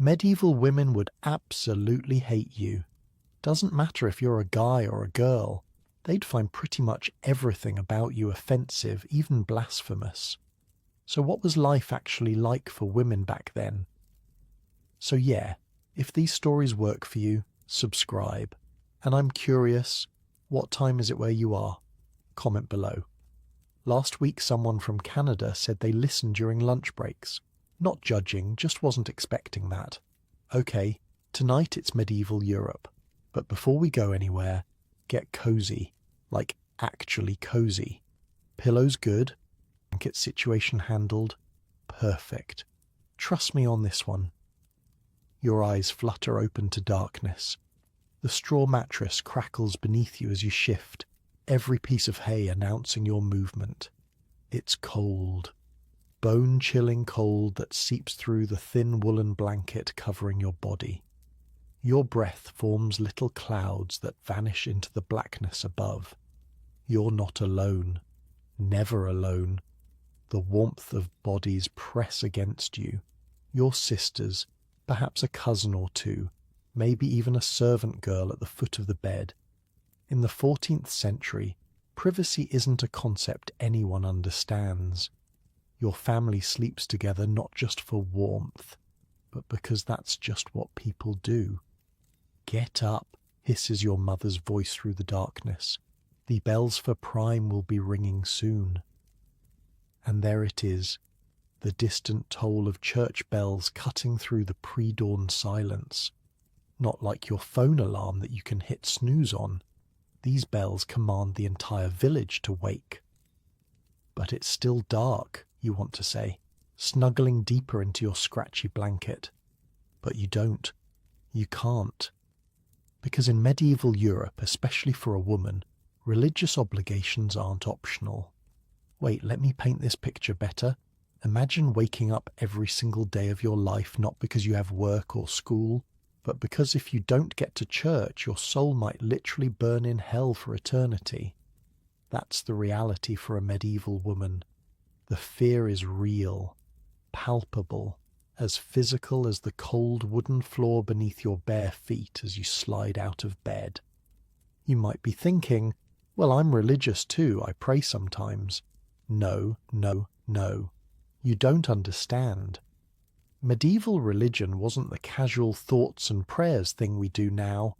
Medieval women would absolutely hate you. Doesn't matter if you're a guy or a girl, they'd find pretty much everything about you offensive, even blasphemous. So what was life actually like for women back then? So yeah, if these stories work for you, subscribe. And I'm curious, what time is it where you are? Comment below. Last week someone from Canada said they listened during lunch breaks. Not judging, just wasn't expecting that. Okay, tonight it's medieval Europe. But before we go anywhere, get cozy. Like actually cozy. Pillows good. Blanket situation handled. Perfect. Trust me on this one. Your eyes flutter open to darkness. The straw mattress crackles beneath you as you shift, every piece of hay announcing your movement. It's cold. Bone-chilling cold that seeps through the thin woolen blanket covering your body. Your breath forms little clouds that vanish into the blackness above. You're not alone. Never alone. The warmth of bodies press against you. Your sisters, perhaps a cousin or two, maybe even a servant girl at the foot of the bed. In the 14th century, privacy isn't a concept anyone understands. Your family sleeps together not just for warmth, but because that's just what people do. Get up, hisses your mother's voice through the darkness. The bells for prime will be ringing soon. And there it is, the distant toll of church bells cutting through the pre-dawn silence. Not like your phone alarm that you can hit snooze on. These bells command the entire village to wake. But it's still dark, you want to say, snuggling deeper into your scratchy blanket. But you don't. You can't. Because in medieval Europe, especially for a woman, religious obligations aren't optional. Wait, let me paint this picture better. Imagine waking up every single day of your life not because you have work or school, but because if you don't get to church, your soul might literally burn in hell for eternity. That's the reality for a medieval woman. The fear is real, palpable, as physical as the cold wooden floor beneath your bare feet as you slide out of bed. You might be thinking, well, I'm religious too, I pray sometimes. No, no, no. You don't understand. Medieval religion wasn't the casual thoughts and prayers thing we do now.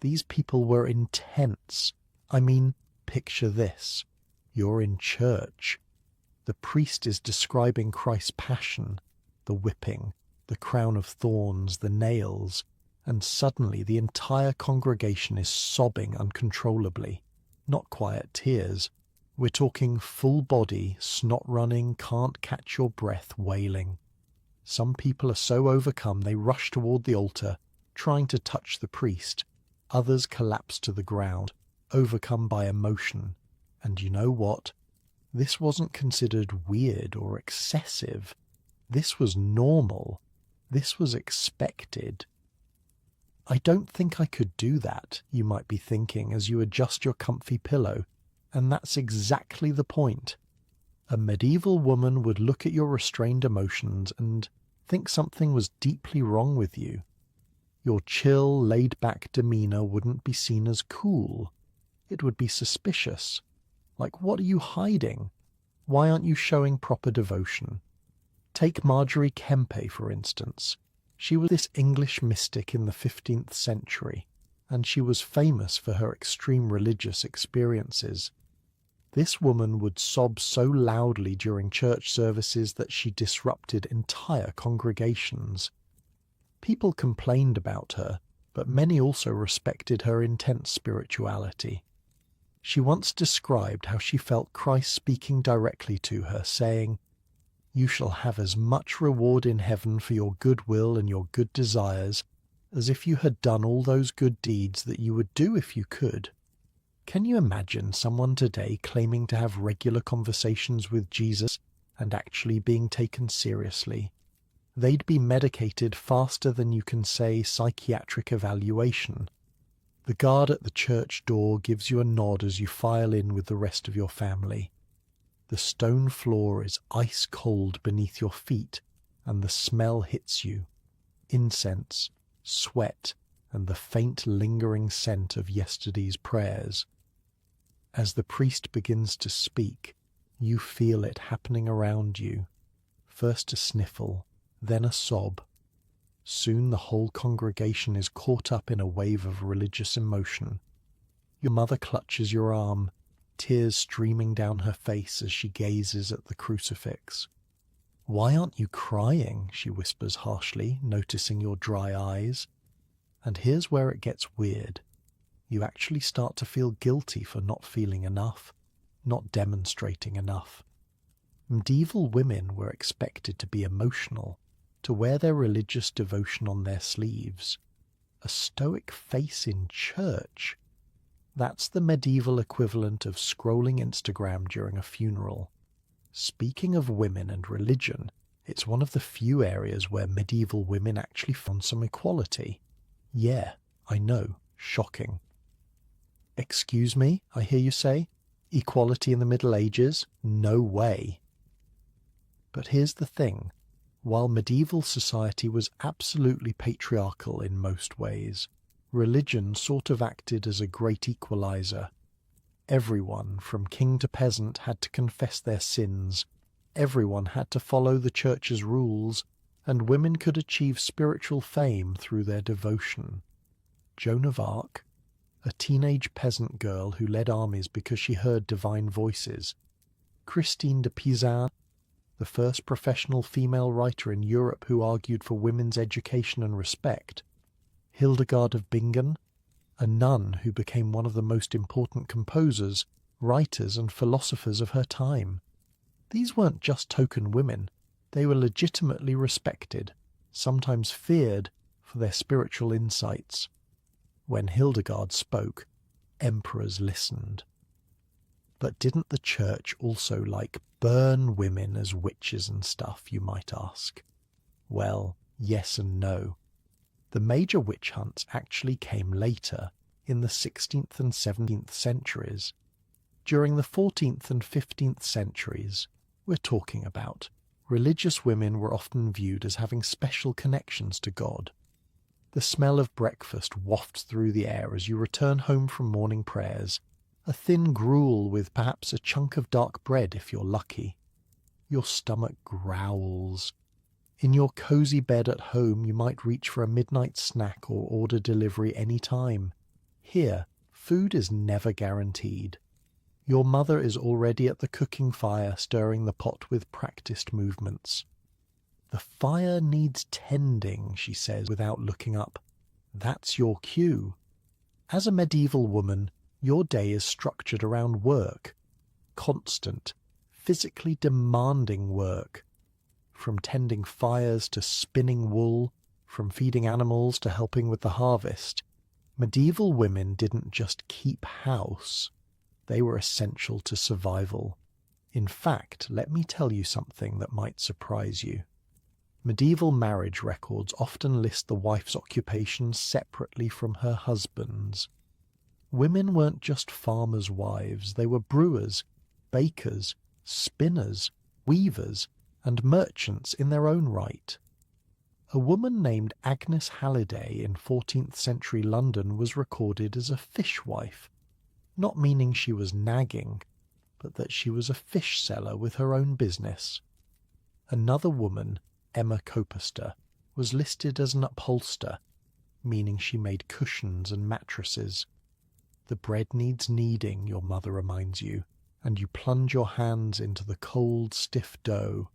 These people were intense. I mean, picture this. You're in church. The priest is describing Christ's passion, the whipping, the crown of thorns, the nails, and suddenly the entire congregation is sobbing uncontrollably. Not quiet tears. We're talking full body, snot running, can't catch your breath wailing. Some people are so overcome they rush toward the altar, trying to touch the priest. Others collapse to the ground, overcome by emotion. And you know what? This wasn't considered weird or excessive. This was normal. This was expected. I don't think I could do that, you might be thinking as you adjust your comfy pillow. And that's exactly the point. A medieval woman would look at your restrained emotions and think something was deeply wrong with you. Your chill, laid-back demeanor wouldn't be seen as cool. It would be suspicious. Like, what are you hiding? Why aren't you showing proper devotion? Take Marjorie Kempe, for instance. She was this English mystic in the 15th century, and she was famous for her extreme religious experiences. This woman would sob so loudly during church services that she disrupted entire congregations. People complained about her, but many also respected her intense spirituality. She once described how she felt Christ speaking directly to her, saying, "You shall have as much reward in heaven for your good will and your good desires as if you had done all those good deeds that you would do if you could." Can you imagine someone today claiming to have regular conversations with Jesus and actually being taken seriously? They'd be medicated faster than you can say psychiatric evaluation. The guard at the church door gives you a nod as you file in with the rest of your family. The stone floor is ice cold beneath your feet, and the smell hits you. incense, sweat, and the faint lingering scent of yesterday's prayers. As the priest begins to speak, you feel it happening around you. First a sniffle, then a sob. Soon the whole congregation is caught up in a wave of religious emotion. Your mother clutches your arm, tears streaming down her face as she gazes at the crucifix. "Why aren't you crying?" she whispers harshly, noticing your dry eyes. And here's where it gets weird. You actually start to feel guilty for not feeling enough, not demonstrating enough. Medieval women were expected to be emotional, to wear their religious devotion on their sleeves. A stoic face in church. That's the medieval equivalent of scrolling Instagram during a funeral. Speaking of women and religion, it's one of the few areas where medieval women actually found some equality. Yeah, I know, shocking. "Excuse me," I hear you say? "Equality in the Middle Ages? No way." But here's the thing. While medieval society was absolutely patriarchal in most ways, religion sort of acted as a great equalizer. Everyone, from king to peasant, had to confess their sins. Everyone had to follow the church's rules, and women could achieve spiritual fame through their devotion. Joan of Arc, a teenage peasant girl who led armies because she heard divine voices. Christine de Pizan, the first professional female writer in Europe who argued for women's education and respect. Hildegard of Bingen, a nun who became one of the most important composers, writers, and philosophers of her time. These weren't just token women. They were legitimately respected, sometimes feared, for their spiritual insights. When Hildegard spoke, emperors listened. But didn't the church also, burn women as witches and stuff, you might ask? Well, yes and no. The major witch hunts actually came later, in the 16th and 17th centuries. During the 14th and 15th centuries, we're talking about, religious women were often viewed as having special connections to God. The smell of breakfast wafts through the air as you return home from morning prayers, a thin gruel with perhaps a chunk of dark bread if you're lucky. Your stomach growls. In your cozy bed at home, you might reach for a midnight snack or order delivery any time. Here, food is never guaranteed. Your mother is already at the cooking fire, stirring the pot with practiced movements. "The fire needs tending," she says without looking up. That's your cue. As a medieval woman, your day is structured around work. Constant, physically demanding work. From tending fires to spinning wool, from feeding animals to helping with the harvest, medieval women didn't just keep house. They were essential to survival. In fact, let me tell you something that might surprise you. Medieval marriage records often list the wife's occupation separately from her husband's. Women weren't just farmers' wives, they were brewers, bakers, spinners, weavers, and merchants in their own right. A woman named Agnes Halliday in 14th century London was recorded as a fishwife, not meaning she was nagging, but that she was a fish seller with her own business. Another woman, Emma Copister, was listed as an upholster, meaning she made cushions and mattresses. The bread needs kneading, your mother reminds you, and you plunge your hands into the cold, stiff dough.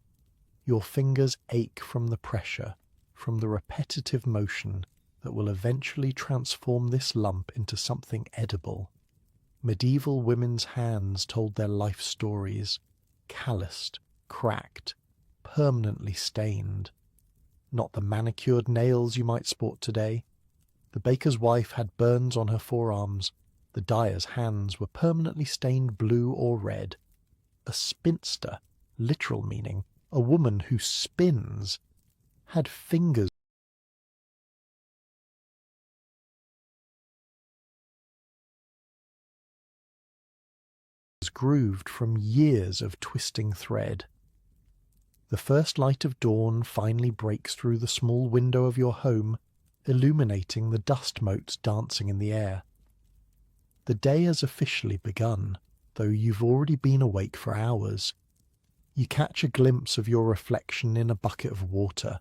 Your fingers ache from the pressure, from the repetitive motion that will eventually transform this lump into something edible. Medieval women's hands told their life stories, calloused, cracked, permanently stained. Not the manicured nails you might sport today. The baker's wife had burns on her forearms. The dyer's hands were permanently stained blue or red. A spinster, literal meaning, a woman who spins, had fingers grooved from years of twisting thread. The first light of dawn finally breaks through the small window of your home, illuminating the dust motes dancing in the air. The day has officially begun, though you've already been awake for hours. You catch a glimpse of your reflection in a bucket of water.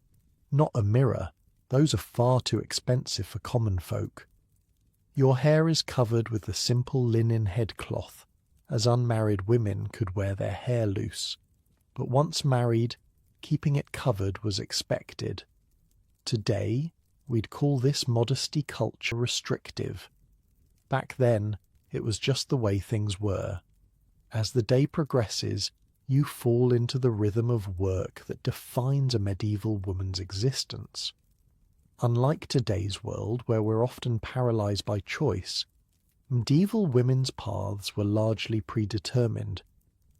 Not a mirror, those are far too expensive for common folk. Your hair is covered with the simple linen headcloth, as unmarried women could wear their hair loose. But once married, keeping it covered was expected. Today, we'd call this modesty culture restrictive. Back then, it was just the way things were. As the day progresses, you fall into the rhythm of work that defines a medieval woman's existence. Unlike today's world, where we're often paralyzed by choice, medieval women's paths were largely predetermined.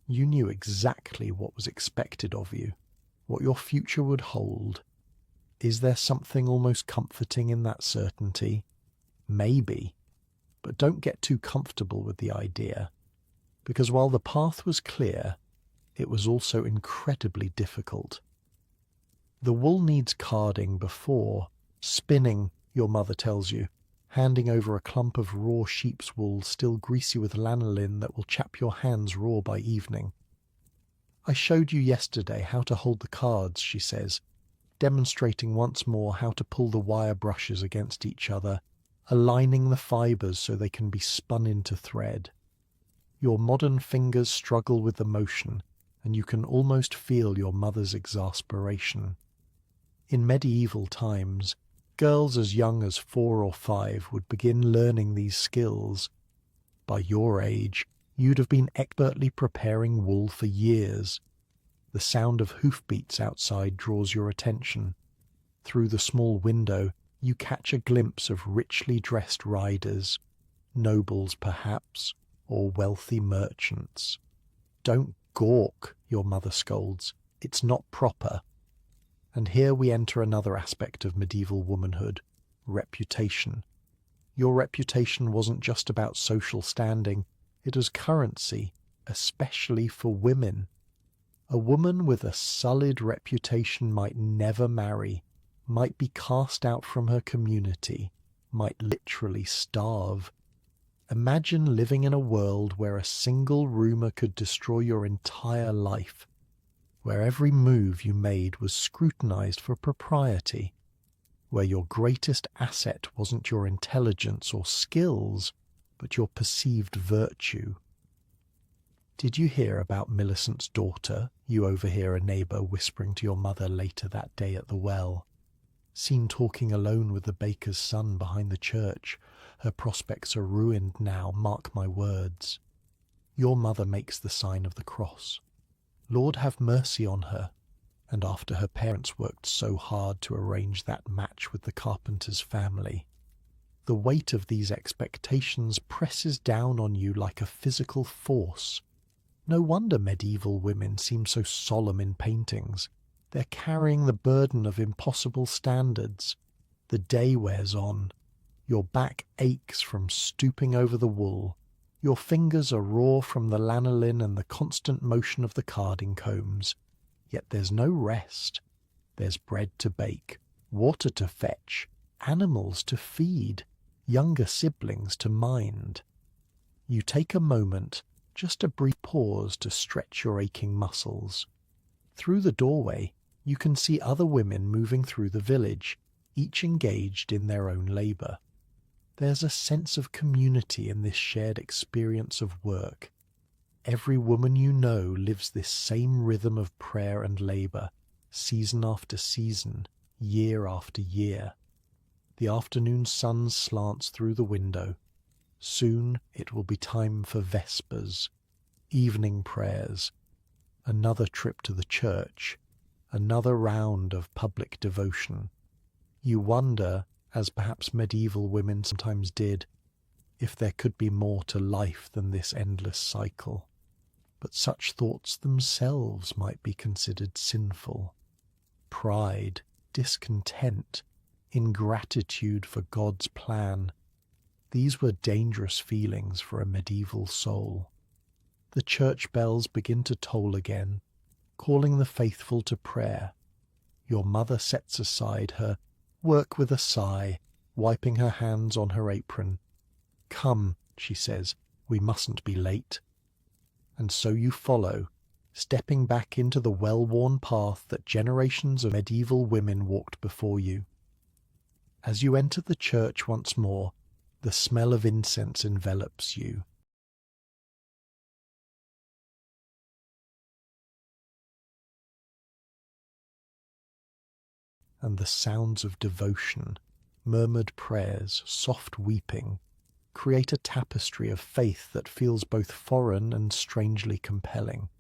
You knew exactly what was expected of you, what your future would hold. Is there something almost comforting in that certainty? Maybe. But don't get too comfortable with the idea, because while the path was clear, it was also incredibly difficult. The wool needs carding before spinning, your mother tells you, handing over a clump of raw sheep's wool still greasy with lanolin that will chap your hands raw by evening. I showed you yesterday how to hold the cards, she says, demonstrating once more how to pull the wire brushes against each other, aligning the fibres so they can be spun into thread. Your modern fingers struggle with the motion, and you can almost feel your mother's exasperation. In medieval times, girls as young as 4 or 5 would begin learning these skills. By your age, you'd have been expertly preparing wool for years. The sound of hoofbeats outside draws your attention. Through the small window, you catch a glimpse of richly dressed riders, nobles perhaps, or wealthy merchants. Don't gawk, your mother scolds. It's not proper. And here we enter another aspect of medieval womanhood, reputation. Your reputation wasn't just about social standing, it was currency, especially for women. A woman with a sullied reputation might never marry, might be cast out from her community, might literally starve. Imagine living in a world where a single rumour could destroy your entire life, where every move you made was scrutinized for propriety, where your greatest asset wasn't your intelligence or skills, but your perceived virtue. Did you hear about Millicent's daughter? You overhear a neighbour whispering to your mother later that day at the well. Seen talking alone with the baker's son behind the church. Her prospects are ruined now, mark my words. Your mother makes the sign of the cross. Lord have mercy on her. And after her parents worked so hard to arrange that match with the carpenter's family, the weight of these expectations presses down on you like a physical force. No wonder medieval women seem so solemn in paintings. They're carrying the burden of impossible standards. The day wears on. Your back aches from stooping over the wool. Your fingers are raw from the lanolin and the constant motion of the carding combs. Yet there's no rest. There's bread to bake, water to fetch, animals to feed, younger siblings to mind. You take a moment, just a brief pause to stretch your aching muscles. Through the doorway, you can see other women moving through the village, each engaged in their own labour. There's a sense of community in this shared experience of work. Every woman you know lives this same rhythm of prayer and labour, season after season, year after year. The afternoon sun slants through the window. Soon it will be time for vespers, evening prayers, another trip to the church, another round of public devotion. You wonder, as perhaps medieval women sometimes did, if there could be more to life than this endless cycle. But such thoughts themselves might be considered sinful. Pride, discontent, ingratitude for God's plan, these were dangerous feelings for a medieval soul. The church bells begin to toll again. calling the faithful to prayer. Your mother sets aside her work with a sigh, wiping her hands on her apron. "Come," she says, "we mustn't be late." And so you follow, stepping back into the well-worn path that generations of medieval women walked before you. As you enter the church once more, the smell of incense envelops you. And the sounds of devotion, murmured prayers, soft weeping, create a tapestry of faith that feels both foreign and strangely compelling.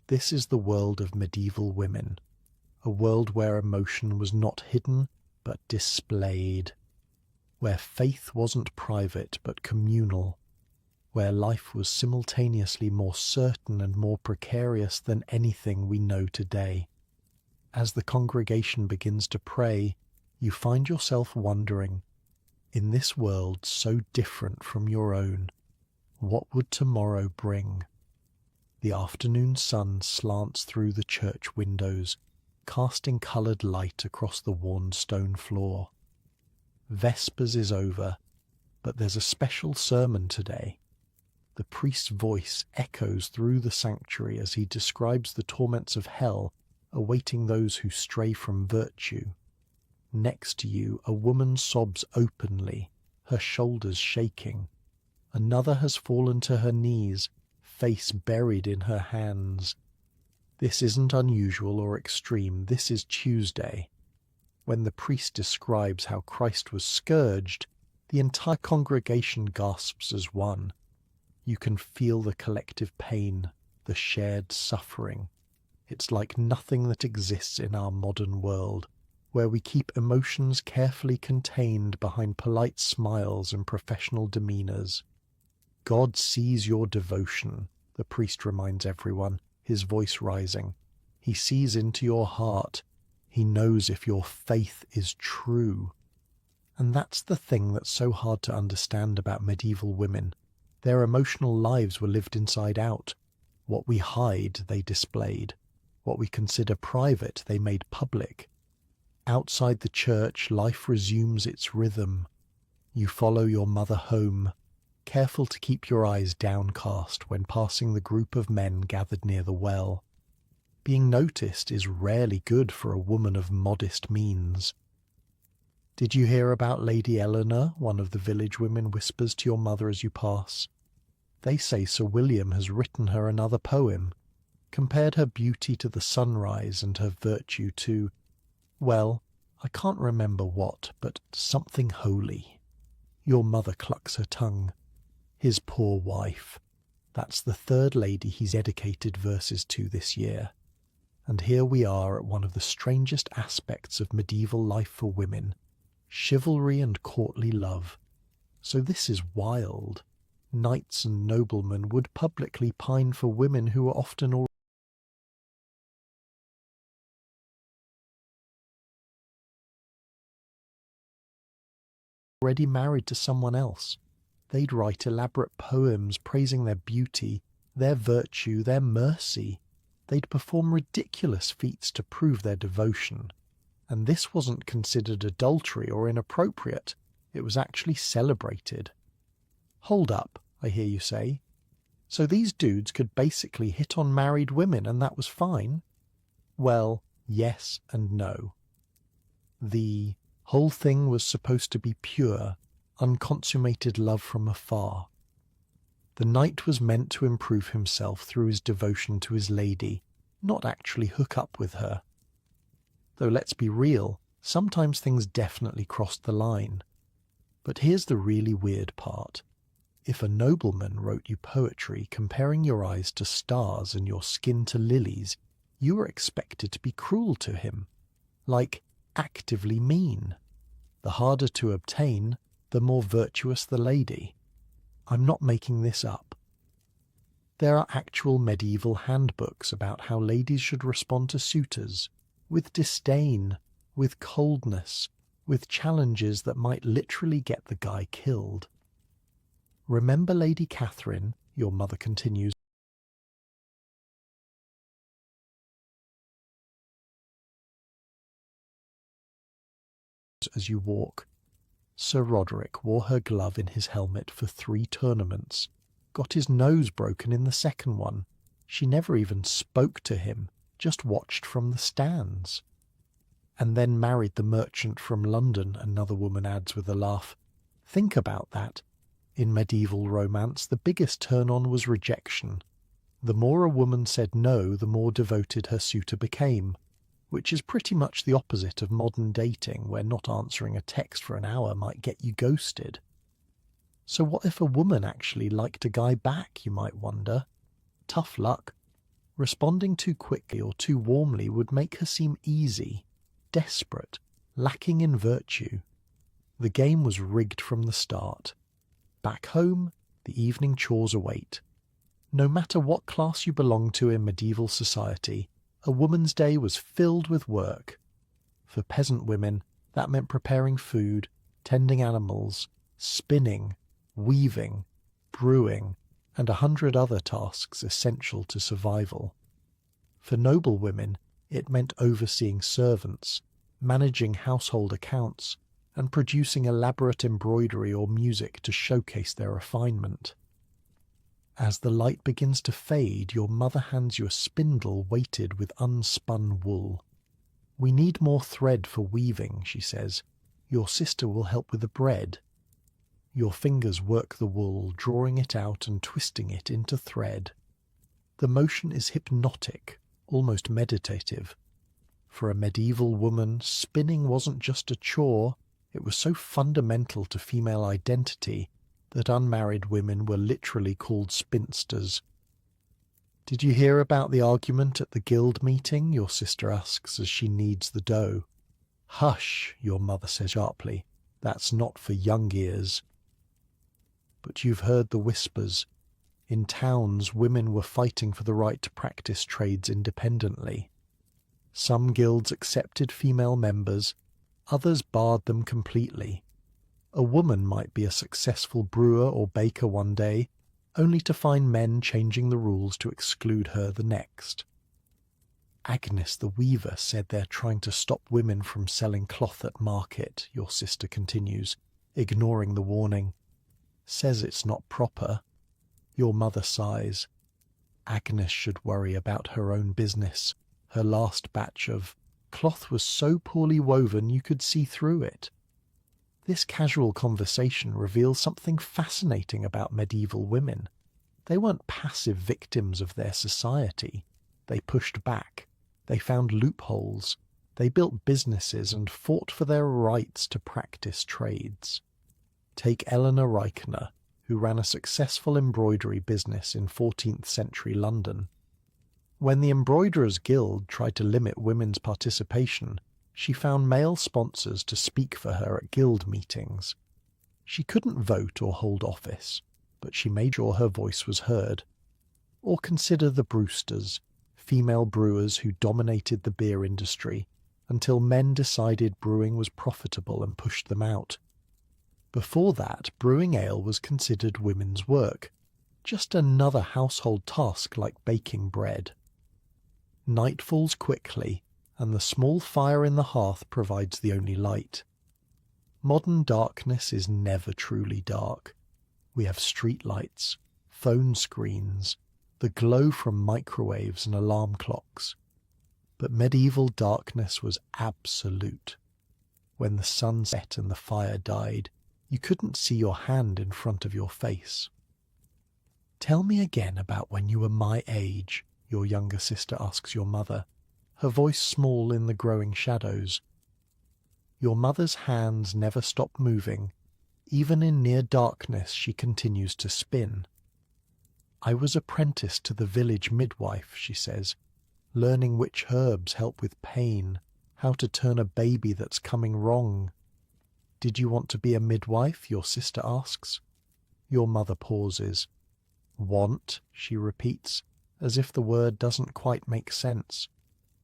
This is the world of medieval women, a world where emotion was not hidden but displayed, where faith wasn't private but communal, where life was simultaneously more certain and more precarious than anything we know today. As the congregation begins to pray, you find yourself wondering, in this world so different from your own, what would tomorrow bring? The afternoon sun slants through the church windows, casting coloured light across the worn stone floor. Vespers is over, but there's a special sermon today. The priest's voice echoes through the sanctuary as he describes the torments of hell awaiting those who stray from virtue. Next to you, a woman sobs openly, her shoulders shaking. Another has fallen to her knees, face buried in her hands. This isn't unusual or extreme. This is Tuesday. When the priest describes how Christ was scourged, the entire congregation gasps as one. You can feel the collective pain, the shared suffering. It's like nothing that exists in our modern world, where we keep emotions carefully contained behind polite smiles and professional demeanours. God sees your devotion, the priest reminds everyone, his voice rising. He sees into your heart. He knows if your faith is true. And that's the thing that's so hard to understand about medieval women. Their emotional lives were lived inside out. What we hide, they displayed. What we consider private, they made public. Outside the church, life resumes its rhythm. You follow your mother home, careful to keep your eyes downcast when passing the group of men gathered near the well. Being noticed is rarely good for a woman of modest means. "Did you hear about Lady Eleanor?" one of the village women whispers to your mother as you pass. "They say Sir William has written her another poem, compared her beauty to the sunrise and her virtue to, well, I can't remember what, but something holy." Your mother clucks her tongue. His poor wife. That's the third lady he's dedicated verses to this year. And here we are at one of the strangest aspects of medieval life for women, chivalry and courtly love. So this is wild. Knights and noblemen would publicly pine for women who were often already married to someone else. They'd write elaborate poems praising their beauty, their virtue, their mercy. They'd perform ridiculous feats to prove their devotion. And this wasn't considered adultery or inappropriate. It was actually celebrated. Hold up, I hear you say. So these dudes could basically hit on married women and that was fine? Well, yes and no. The whole thing was supposed to be pure, unconsummated love from afar. The knight was meant to improve himself through his devotion to his lady, not actually hook up with her. Though let's be real, sometimes things definitely crossed the line. But here's the really weird part. If a nobleman wrote you poetry comparing your eyes to stars and your skin to lilies, you were expected to be cruel to him, like actively mean. The harder to obtain, the more virtuous the lady. I'm not making this up. There are actual medieval handbooks about how ladies should respond to suitors, with disdain, with coldness, with challenges that might literally get the guy killed. Remember Lady Catherine, your mother continues, as you walk. Sir Roderick wore her glove in his helmet for 3 tournaments, got his nose broken in the second one. She never even spoke to him, just watched from the stands. And then married the merchant from London, another woman adds with a laugh. Think about that. In medieval romance, the biggest turn-on was rejection. The more a woman said no, the more devoted her suitor became, which is pretty much the opposite of modern dating, where not answering a text for an hour might get you ghosted. So what if a woman actually liked a guy back, you might wonder? Tough luck. Responding too quickly or too warmly would make her seem easy, desperate, lacking in virtue. The game was rigged from the start. Back home, the evening chores await. No matter what class you belong to in medieval society, a woman's day was filled with work. For peasant women, that meant preparing food, tending animals, spinning, weaving, brewing, and 100 other tasks essential to survival. For noble women, it meant overseeing servants, managing household accounts, and producing elaborate embroidery or music to showcase their refinement. As the light begins to fade, your mother hands you a spindle weighted with unspun wool. "We need more thread for weaving," she says. "Your sister will help with the bread." Your fingers work the wool, drawing it out and twisting it into thread. The motion is hypnotic, almost meditative. For a medieval woman, spinning wasn't just a chore, it was so fundamental to female identity that unmarried women were literally called spinsters. "Did you hear about the argument at the guild meeting?" your sister asks as she kneads the dough. "Hush," your mother says sharply. "That's not for young ears." But you've heard the whispers. In towns, women were fighting for the right to practice trades independently. Some guilds accepted female members, others barred them completely. A woman might be a successful brewer or baker one day, only to find men changing the rules to exclude her the next. "Agnes the weaver said they're trying to stop women from selling cloth at market," your sister continues, ignoring the warning. "Says it's not proper." Your mother sighs. Agnes should worry about her own business. Her last batch of cloth was so poorly woven you could see through it. This casual conversation reveals something fascinating about medieval women. They weren't passive victims of their society. They pushed back. They found loopholes. They built businesses and fought for their rights to practice trades. Take Eleanor Reichner, who ran a successful embroidery business in 14th century London. When the Embroiderers' Guild tried to limit women's participation, she found male sponsors to speak for her at guild meetings. She couldn't vote or hold office, but she made sure her voice was heard. Or consider the Brewsters, female brewers who dominated the beer industry until men decided brewing was profitable and pushed them out. Before that, brewing ale was considered women's work, just another household task like baking bread. Night falls quickly, and the small fire in the hearth provides the only light. Modern darkness is never truly dark. We have street lights, phone screens, the glow from microwaves and alarm clocks. But medieval darkness was absolute. When the sun set and the fire died, you couldn't see your hand in front of your face. "Tell me again about when you were my age," your younger sister asks your mother, her voice small in the growing shadows. Your mother's hands never stop moving. Even in near darkness she continues to spin. "I was apprenticed to the village midwife," she says, "learning which herbs help with pain, how to turn a baby that's coming wrong." "Did you want to be a midwife?" your sister asks. Your mother pauses. "Want," she repeats, as if the word doesn't quite make sense.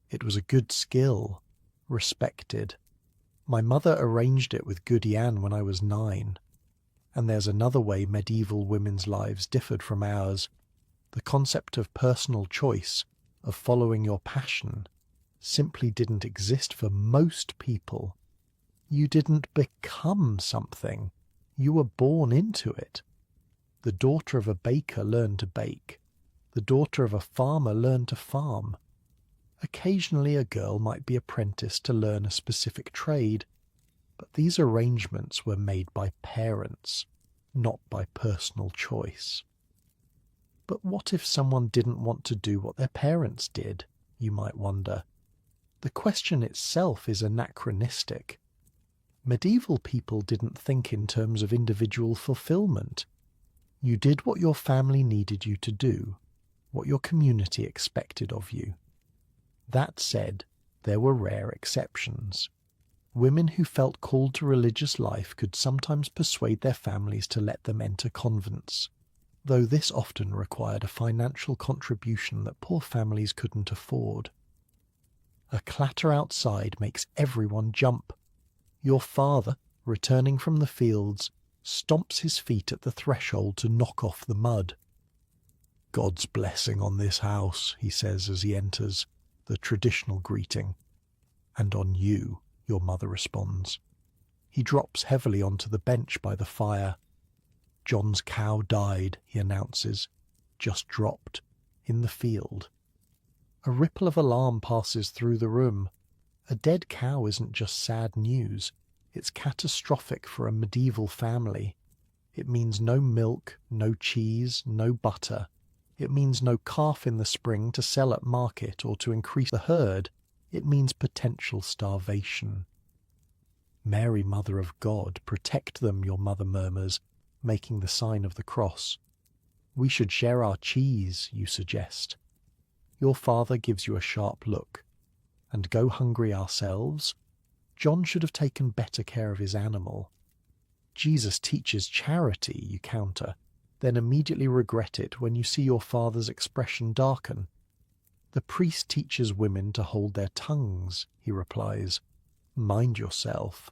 "It was a good skill, respected. My mother arranged it with Goody Ann when I was 9. And there's another way medieval women's lives differed from ours. The concept of personal choice, of following your passion, simply didn't exist for most people. You didn't become something. You were born into it. The daughter of a baker learned to bake. The daughter of a farmer learned to farm. Occasionally a girl might be apprenticed to learn a specific trade, but these arrangements were made by parents, not by personal choice. But what if someone didn't want to do what their parents did, you might wonder? The question itself is anachronistic. Medieval people didn't think in terms of individual fulfillment. You did what your family needed you to do, what your community expected of you. That said, there were rare exceptions. Women who felt called to religious life could sometimes persuade their families to let them enter convents, though this often required a financial contribution that poor families couldn't afford. A clatter outside makes everyone jump. Your father, returning from the fields, stomps his feet at the threshold to knock off the mud. "God's blessing on this house," he says as he enters, the traditional greeting. "And on you," your mother responds. He drops heavily onto the bench by the fire. "John's cow died," he announces. "Just dropped. In the field." A ripple of alarm passes through the room. A dead cow isn't just sad news. It's catastrophic for a medieval family. It means no milk, no cheese, no butter. It means no calf in the spring to sell at market or to increase the herd. It means potential starvation. "Mary, Mother of God, protect them," your mother murmurs, making the sign of the cross. "We should share our cheese," you suggest. Your father gives you a sharp look. "And go hungry ourselves? John should have taken better care of his animal." "Jesus teaches charity," you counter, then immediately regret it when you see your father's expression darken. "The priest teaches women to hold their tongues," he replies. "Mind yourself."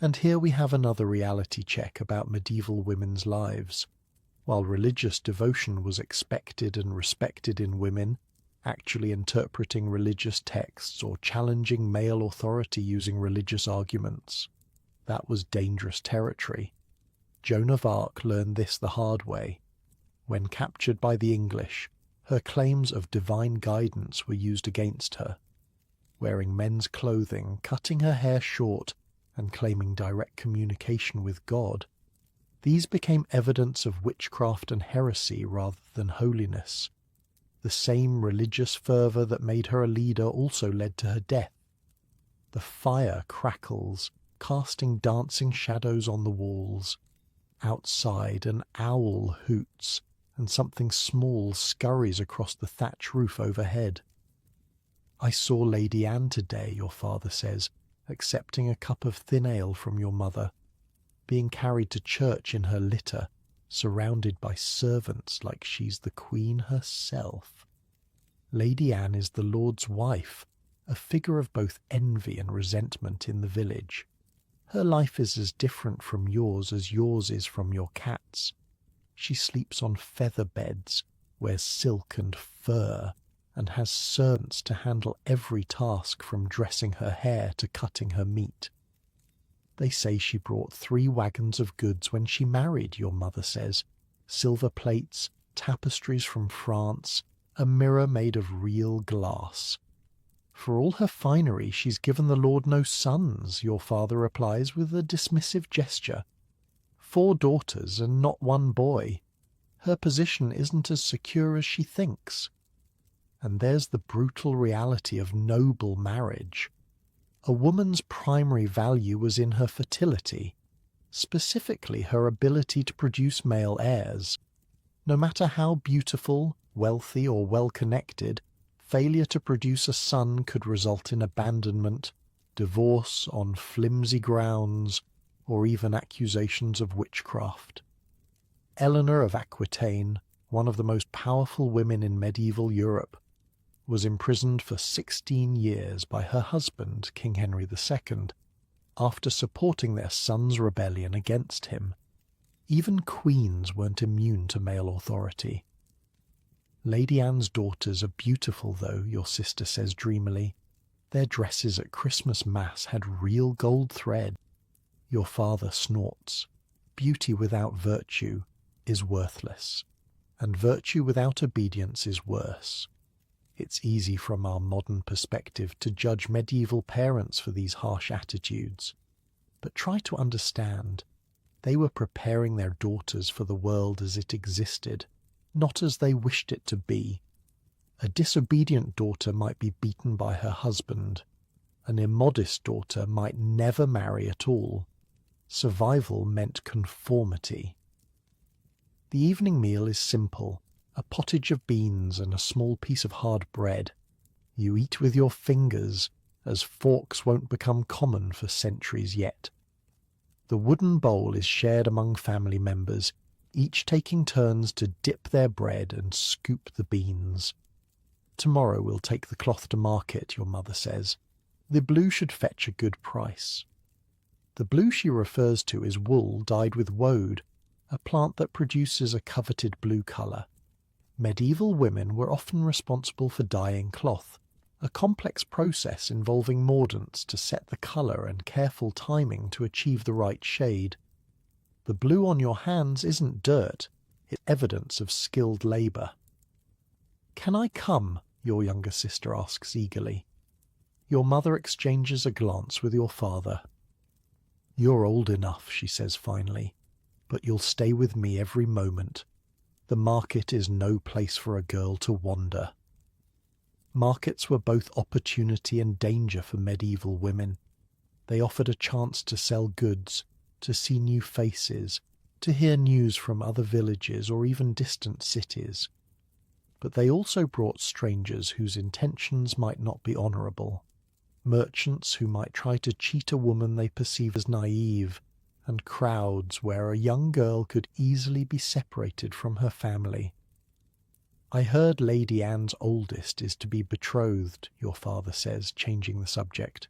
And here we have another reality check about medieval women's lives. While religious devotion was expected and respected in women, actually interpreting religious texts or challenging male authority using religious arguments, that was dangerous territory. Joan of Arc learned this the hard way. When captured by the English, her claims of divine guidance were used against her. Wearing men's clothing, cutting her hair short, and claiming direct communication with God, these became evidence of witchcraft and heresy rather than holiness. The same religious fervour that made her a leader also led to her death. The fire crackles, casting dancing shadows on the walls. Outside, an owl hoots, and something small scurries across the thatch roof overhead. "I saw Lady Anne today," your father says, accepting a cup of thin ale from your mother, being carried to church in her litter, surrounded by servants like she's the Queen herself. Lady Anne is the Lord's wife, a figure of both envy and resentment in the village. Her life is as different from yours as yours is from your cat's. She sleeps on feather beds, wears silk and fur, and has servants to handle every task from dressing her hair to cutting her meat. They say she brought 3 wagons of goods when she married, your mother says. Silver plates, tapestries from France, a mirror made of real glass. For all her finery, she's given the Lord no sons, your father replies with a dismissive gesture. 4 daughters and not 1 boy. Her position isn't as secure as she thinks. And there's the brutal reality of noble marriage. A woman's primary value was in her fertility, specifically her ability to produce male heirs. No matter how beautiful, wealthy, or well-connected, failure to produce a son could result in abandonment, divorce on flimsy grounds, or even accusations of witchcraft. Eleanor of Aquitaine, one of the most powerful women in medieval Europe, was imprisoned for 16 years by her husband, King Henry II, after supporting their son's rebellion against him. Even queens weren't immune to male authority. Lady Anne's daughters are beautiful, though, your sister says dreamily. Their dresses at Christmas Mass had real gold thread. Your father snorts. Beauty without virtue is worthless, and virtue without obedience is worse. It's easy from our modern perspective to judge medieval parents for these harsh attitudes. But try to understand. They were preparing their daughters for the world as it existed, not as they wished it to be. A disobedient daughter might be beaten by her husband. An immodest daughter might never marry at all. Survival meant conformity. The evening meal is simple. A pottage of beans and a small piece of hard bread. You eat with your fingers, as forks won't become common for centuries yet. The wooden bowl is shared among family members, each taking turns to dip their bread and scoop the beans. Tomorrow we'll take the cloth to market, your mother says. The blue should fetch a good price. The blue she refers to is wool dyed with woad, a plant that produces a coveted blue colour. Medieval women were often responsible for dyeing cloth, a complex process involving mordants to set the colour and careful timing to achieve the right shade. The blue on your hands isn't dirt, it's evidence of skilled labour. "Can I come?" your younger sister asks eagerly. Your mother exchanges a glance with your father. "You're old enough," she says finally, "but you'll stay with me every moment. The market is no place for a girl to wander." Markets were both opportunity and danger for medieval women. They offered a chance to sell goods, to see new faces, to hear news from other villages or even distant cities. But they also brought strangers whose intentions might not be honourable, merchants who might try to cheat a woman they perceive as naive, and crowds where a young girl could easily be separated from her family. "I heard Lady Anne's oldest is to be betrothed," your father says, changing the subject,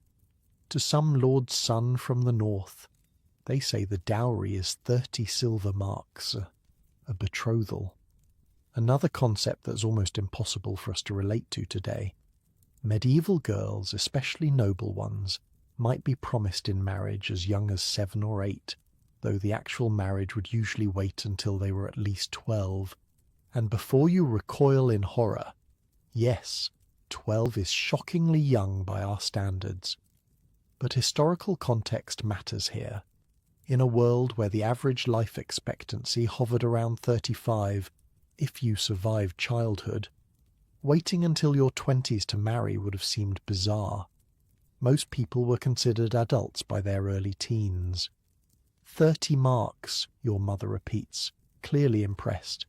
"to some lord's son from the north. They say the dowry is 30 silver marks, a betrothal. Another concept that's almost impossible for us to relate to today. Medieval girls, especially noble ones, might be promised in marriage as young as 7 or 8, though the actual marriage would usually wait until they were at least 12. And before you recoil in horror, yes, 12 is shockingly young by our standards. But historical context matters here. In a world where the average life expectancy hovered around 35, if you survived childhood, waiting until your 20s to marry would have seemed bizarre. Most people were considered adults by their early teens. 30 marks, your mother repeats, clearly impressed.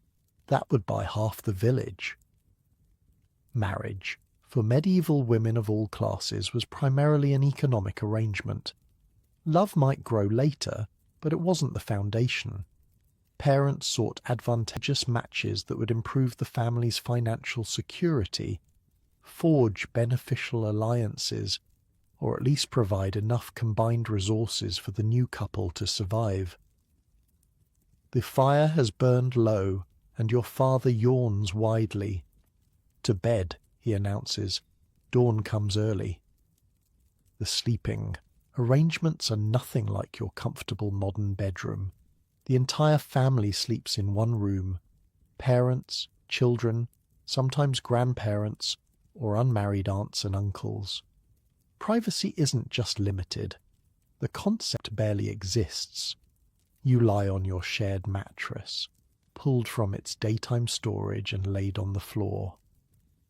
That would buy half the village. Marriage, for medieval women of all classes, was primarily an economic arrangement. Love might grow later, but it wasn't the foundation. Parents sought advantageous matches that would improve the family's financial security, forge beneficial alliances, or at least provide enough combined resources for the new couple to survive. The fire has burned low, and your father yawns widely. "To bed," he announces. "Dawn comes early." The sleeping arrangements are nothing like your comfortable modern bedroom. The entire family sleeps in one room. Parents, children, sometimes grandparents, or unmarried aunts and uncles. Privacy isn't just limited. The concept barely exists. You lie on your shared mattress, pulled from its daytime storage and laid on the floor.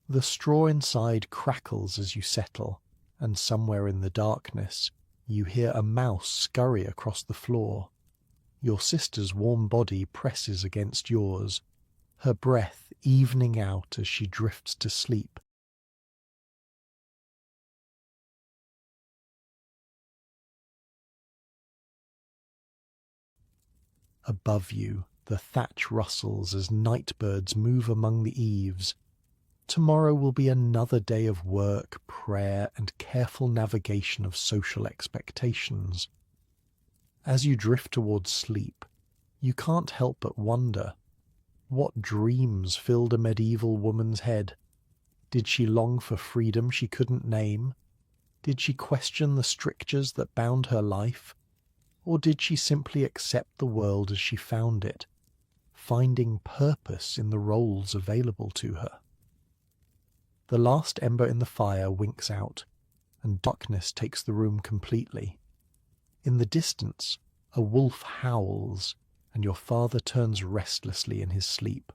The straw inside crackles as you settle, and somewhere in the darkness you hear a mouse scurry across the floor. Your sister's warm body presses against yours, her breath evening out as she drifts to sleep. Above you, the thatch rustles as night birds move among the eaves. Tomorrow will be another day of work, prayer, and careful navigation of social expectations. As you drift towards sleep, you can't help but wonder, what dreams filled a medieval woman's head? Did she long for freedom she couldn't name? Did she question the strictures that bound her life? Or did she simply accept the world as she found it, finding purpose in the roles available to her? The last ember in the fire winks out, and darkness takes the room completely. In the distance, a wolf howls, and your father turns restlessly in his sleep.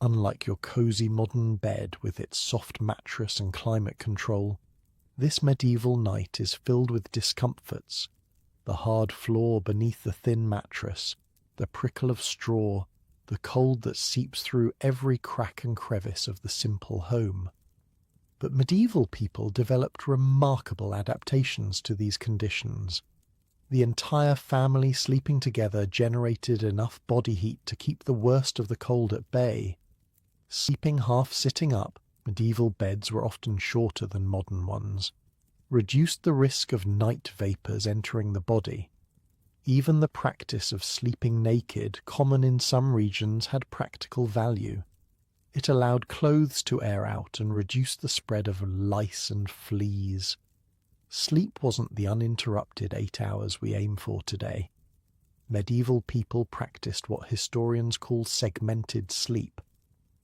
Unlike your cosy modern bed with its soft mattress and climate control, this medieval night is filled with discomforts: the hard floor beneath the thin mattress, the prickle of straw, the cold that seeps through every crack and crevice of the simple home. But medieval people developed remarkable adaptations to these conditions. The entire family sleeping together generated enough body heat to keep the worst of the cold at bay. Sleeping half sitting up, medieval beds were often shorter than modern ones, reduced the risk of night vapours entering the body. Even the practice of sleeping naked, common in some regions, had practical value. It allowed clothes to air out and reduced the spread of lice and fleas. Sleep wasn't the uninterrupted 8 hours we aim for today. Medieval people practiced what historians call segmented sleep.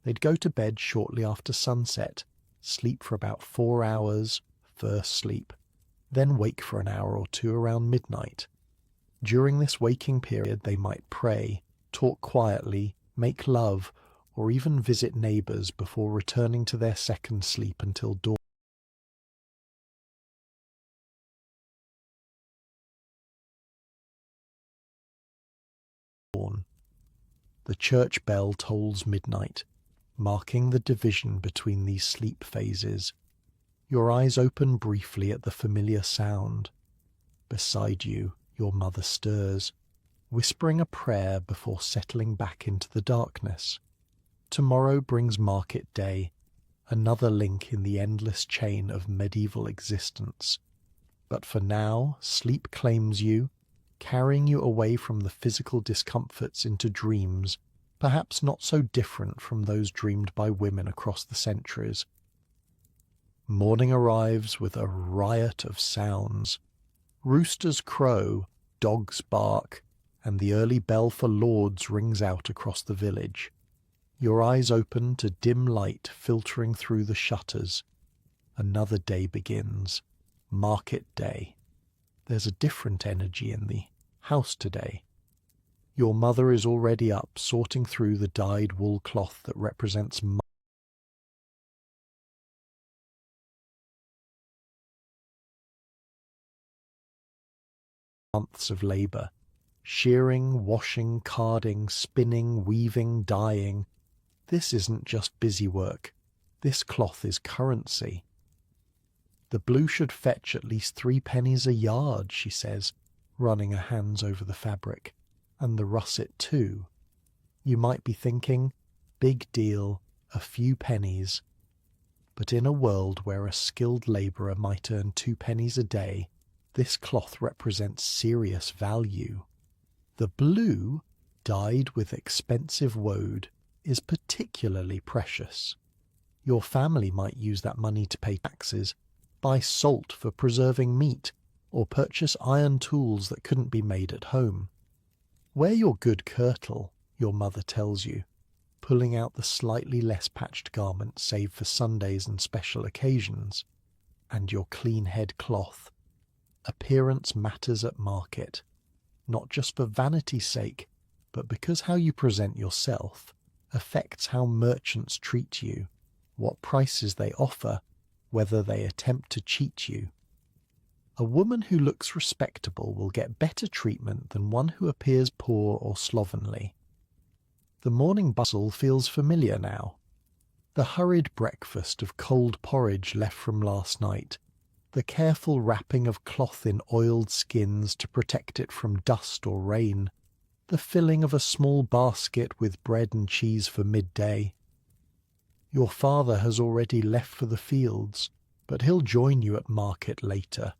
They'd go to bed shortly after sunset, sleep for about 4 hours, first sleep, then wake for an hour or two around midnight. During this waking period they might pray, talk quietly, make love, or even visit neighbours before returning to their second sleep until dawn. The church bell tolls midnight, marking the division between these sleep phases. Your eyes open briefly at the familiar sound. Beside you, your mother stirs, whispering a prayer before settling back into the darkness. Tomorrow brings market day, another link in the endless chain of medieval existence. But for now, sleep claims you, carrying you away from the physical discomforts into dreams, perhaps not so different from those dreamed by women across the centuries. Morning arrives with a riot of sounds. Roosters crow, dogs bark, and the early bell for Lord's rings out across the village. Your eyes open to dim light filtering through the shutters. Another day begins. Market day. There's a different energy in the house today. Your mother is already up, sorting through the dyed wool cloth that represents months of labour. Shearing, washing, carding, spinning, weaving, dyeing. This isn't just busy work. This cloth is currency. The blue should fetch at least 3 pennies a yard, she says, running her hands over the fabric. And the russet too. You might be thinking, big deal, a few pennies. But in a world where a skilled labourer might earn 2 pennies a day, this cloth represents serious value. The blue, dyed with expensive woad, is particularly precious. Your family might use that money to pay taxes, buy salt for preserving meat, or purchase iron tools that couldn't be made at home. Wear your good kirtle, your mother tells you, pulling out the slightly less patched garment saved for Sundays and special occasions, and your clean head cloth. Appearance matters at market, not just for vanity's sake, but because how you present yourself affects how merchants treat you, what prices they offer, whether they attempt to cheat you. A woman who looks respectable will get better treatment than one who appears poor or slovenly. The morning bustle feels familiar now. The hurried breakfast of cold porridge left from last night, the careful wrapping of cloth in oiled skins to protect it from dust or rain, the filling of a small basket with bread and cheese for midday. Your father has already left for the fields, but he'll join you at market later.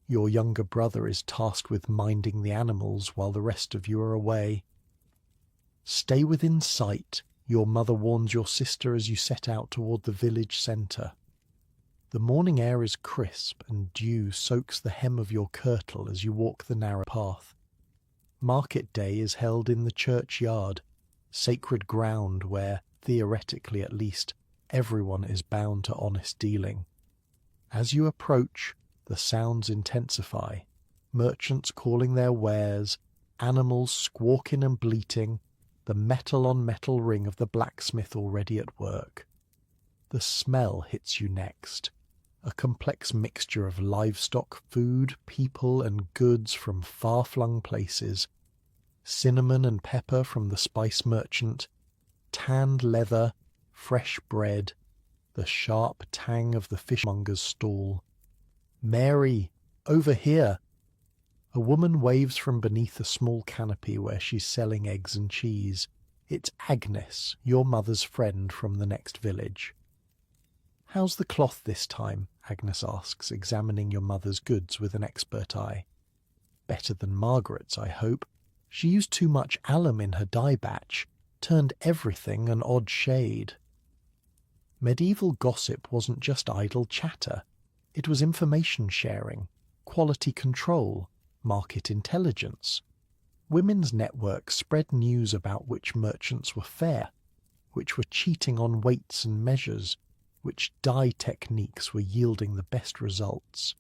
Your younger brother is tasked with minding the animals while the rest of you are away. Stay within sight, your mother warns your sister as you set out toward the village centre. The morning air is crisp, and dew soaks the hem of your kirtle as you walk the narrow path. Market day is held in the churchyard, sacred ground where, theoretically at least, everyone is bound to honest dealing. As you approach, the sounds intensify, merchants calling their wares, animals squawking and bleating, the metal-on-metal ring of the blacksmith already at work. The smell hits you next, a complex mixture of livestock, food, people, and goods from far-flung places, cinnamon and pepper from the spice merchant, tanned leather, fresh bread, the sharp tang of the fishmonger's stall. "Mary, over here!" A woman waves from beneath a small canopy where she's selling eggs and cheese. It's Agnes, your mother's friend from the next village. "How's the cloth this time?" Agnes asks, examining your mother's goods with an expert eye. "Better than Margaret's, I hope. She used too much alum in her dye batch, turned everything an odd shade." Medieval gossip wasn't just idle chatter. It was information sharing, quality control, market intelligence. Women's networks spread news about which merchants were fair, which were cheating on weights and measures, which dye techniques were yielding the best results.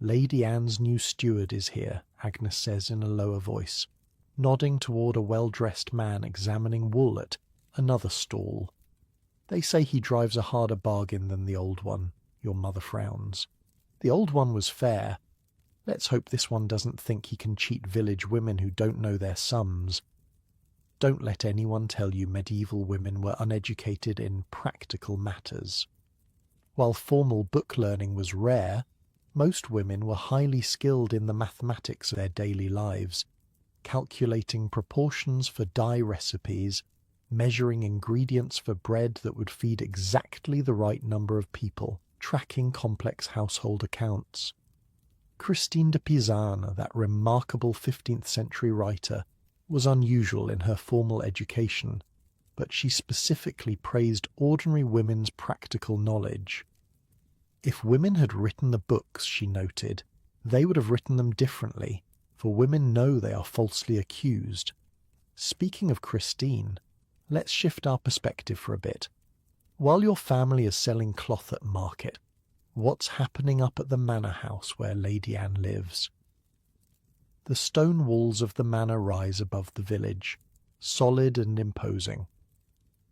"Lady Anne's new steward is here," Agnes says in a lower voice, nodding toward a well-dressed man examining wool at another stall. "They say he drives a harder bargain than the old one." Your mother frowns. "The old one was fair. Let's hope this one doesn't think he can cheat village women who don't know their sums. Don't let anyone tell you medieval women were uneducated in practical matters. While formal book learning was rare, most women were highly skilled in the mathematics of their daily lives, calculating proportions for dye recipes, measuring ingredients for bread that would feed exactly the right number of people, tracking complex household accounts. Christine de Pizan, that remarkable 15th century writer, was unusual in her formal education, but she specifically praised ordinary women's practical knowledge. If women had written the books, she noted, they would have written them differently, for women know they are falsely accused. Speaking of Christine, let's shift our perspective for a bit. While your family is selling cloth at market, what's happening up at the manor house where Lady Anne lives? The stone walls of the manor rise above the village, solid and imposing.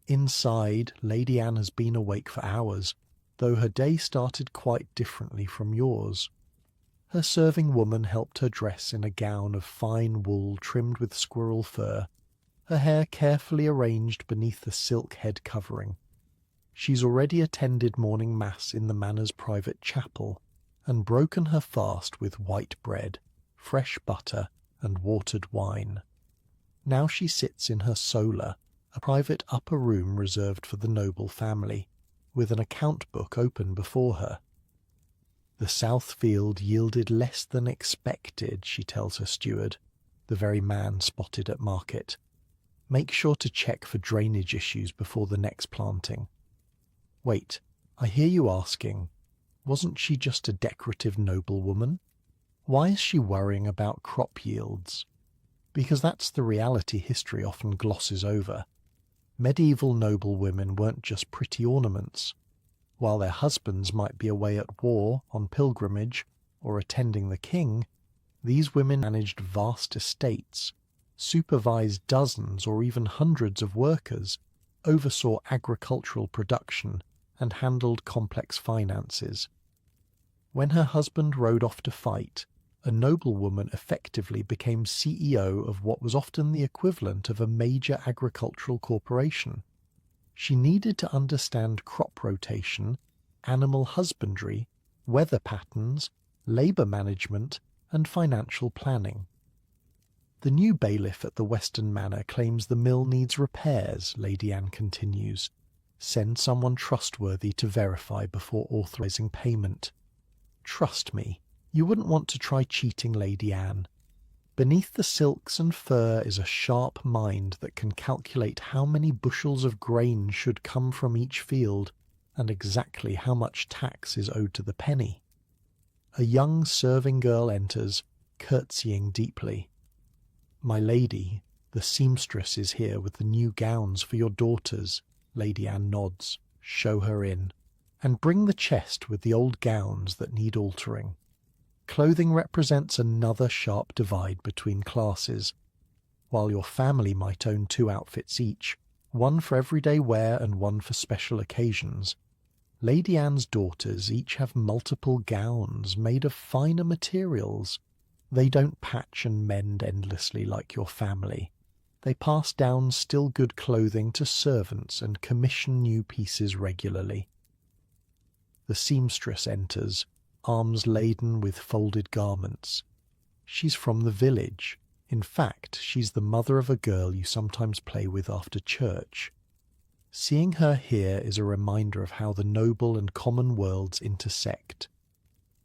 Inside, Lady Anne has been awake for hours, though her day started quite differently from yours. Her serving woman helped her dress in a gown of fine wool trimmed with squirrel fur, her hair carefully arranged beneath the silk head covering. She's already attended morning mass in the manor's private chapel, and broken her fast with white bread, fresh butter, and watered wine. Now she sits in her solar, a private upper room reserved for the noble family, with an account book open before her. The south field yielded less than expected, she tells her steward, the very man spotted at market. Make sure to check for drainage issues before the next planting. Wait, I hear you asking, wasn't she just a decorative noblewoman? Why is she worrying about crop yields? Because that's the reality history often glosses over. Medieval noblewomen weren't just pretty ornaments. While their husbands might be away at war, on pilgrimage, or attending the king, these women managed vast estates, supervised dozens or even hundreds of workers, oversaw agricultural production, and handled complex finances. When her husband rode off to fight, a noblewoman effectively became CEO of what was often the equivalent of a major agricultural corporation. She needed to understand crop rotation, animal husbandry, weather patterns, labour management, and financial planning. The new bailiff at the Western Manor claims the mill needs repairs, Lady Anne continues. Send someone trustworthy to verify before authorising payment. Trust me, you wouldn't want to try cheating Lady Anne. Beneath the silks and fur is a sharp mind that can calculate how many bushels of grain should come from each field, and exactly how much tax is owed to the penny. A young serving girl enters, curtsying deeply. "My lady, the seamstress is here with the new gowns for your daughters." Lady Anne nods. "Show her in. And bring the chest with the old gowns that need altering." Clothing represents another sharp divide between classes. While your family might own 2 outfits each, one for everyday wear and one for special occasions, Lady Anne's daughters each have multiple gowns made of finer materials. They don't patch and mend endlessly like your family. They pass down still good clothing to servants and commission new pieces regularly. The seamstress enters, arms laden with folded garments. She's from the village. In fact, she's the mother of a girl you sometimes play with after church. Seeing her here is a reminder of how the noble and common worlds intersect.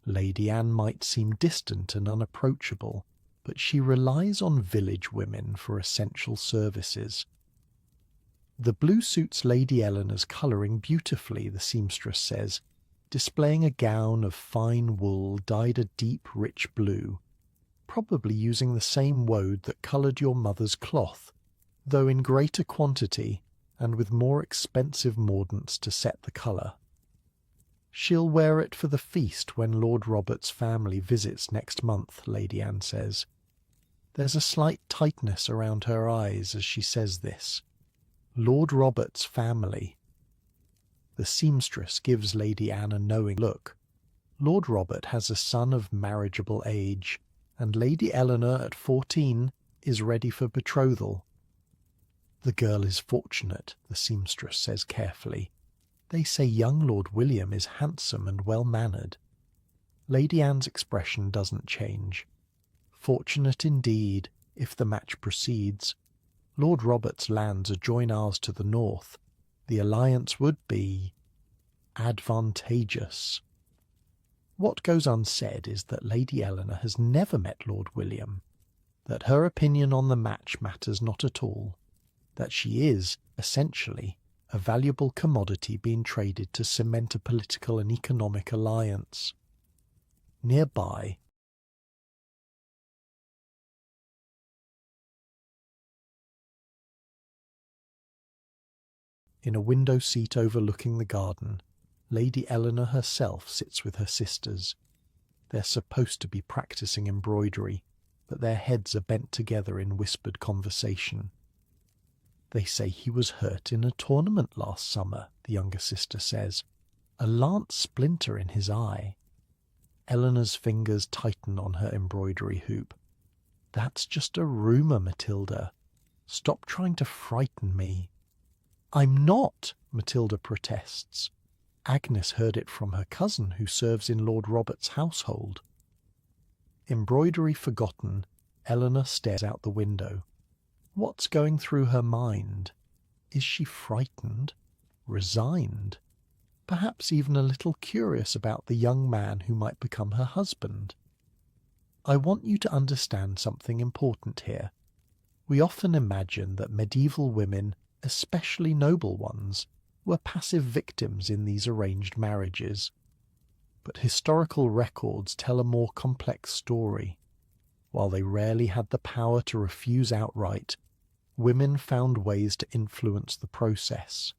Lady Anne might seem distant and unapproachable, but she relies on village women for essential services. The blue suits Lady Eleanor's colouring beautifully, the seamstress says, displaying a gown of fine wool dyed a deep, rich blue, probably using the same woad that coloured your mother's cloth, though in greater quantity and with more expensive mordants to set the colour. "She'll wear it for the feast when Lord Robert's family visits next month," Lady Anne says. There's a slight tightness around her eyes as she says this. Lord Robert's family. The seamstress gives Lady Anne a knowing look. Lord Robert has a son of marriageable age, and Lady Eleanor at 14 is ready for betrothal. "The girl is fortunate," the seamstress says carefully. "They say young Lord William is handsome and well-mannered." Lady Anne's expression doesn't change. Fortunate indeed, if the match proceeds. Lord Robert's lands adjoin ours to the north. The alliance would be advantageous. What goes unsaid is that Lady Eleanor has never met Lord William, that her opinion on the match matters not at all, that she is, essentially, a valuable commodity being traded to cement a political and economic alliance. Nearby, in a window seat overlooking the garden, Lady Eleanor herself sits with her sisters. They're supposed to be practising embroidery, but their heads are bent together in whispered conversation. "They say he was hurt in a tournament last summer," the younger sister says. "A lance splinter in his eye." Eleanor's fingers tighten on her embroidery hoop. "That's just a rumour, Matilda. Stop trying to frighten me." "I'm not," Matilda protests. Agnes heard it from her cousin who serves in Lord Robert's household. Embroidery forgotten, Eleanor stares out the window. What's going through her mind? Is she frightened? Resigned? Perhaps even a little curious about the young man who might become her husband? I want you to understand something important here. We often imagine that medieval women, especially noble ones, were passive victims in these arranged marriages. But historical records tell a more complex story. While they rarely had the power to refuse outright, women found ways to influence the process.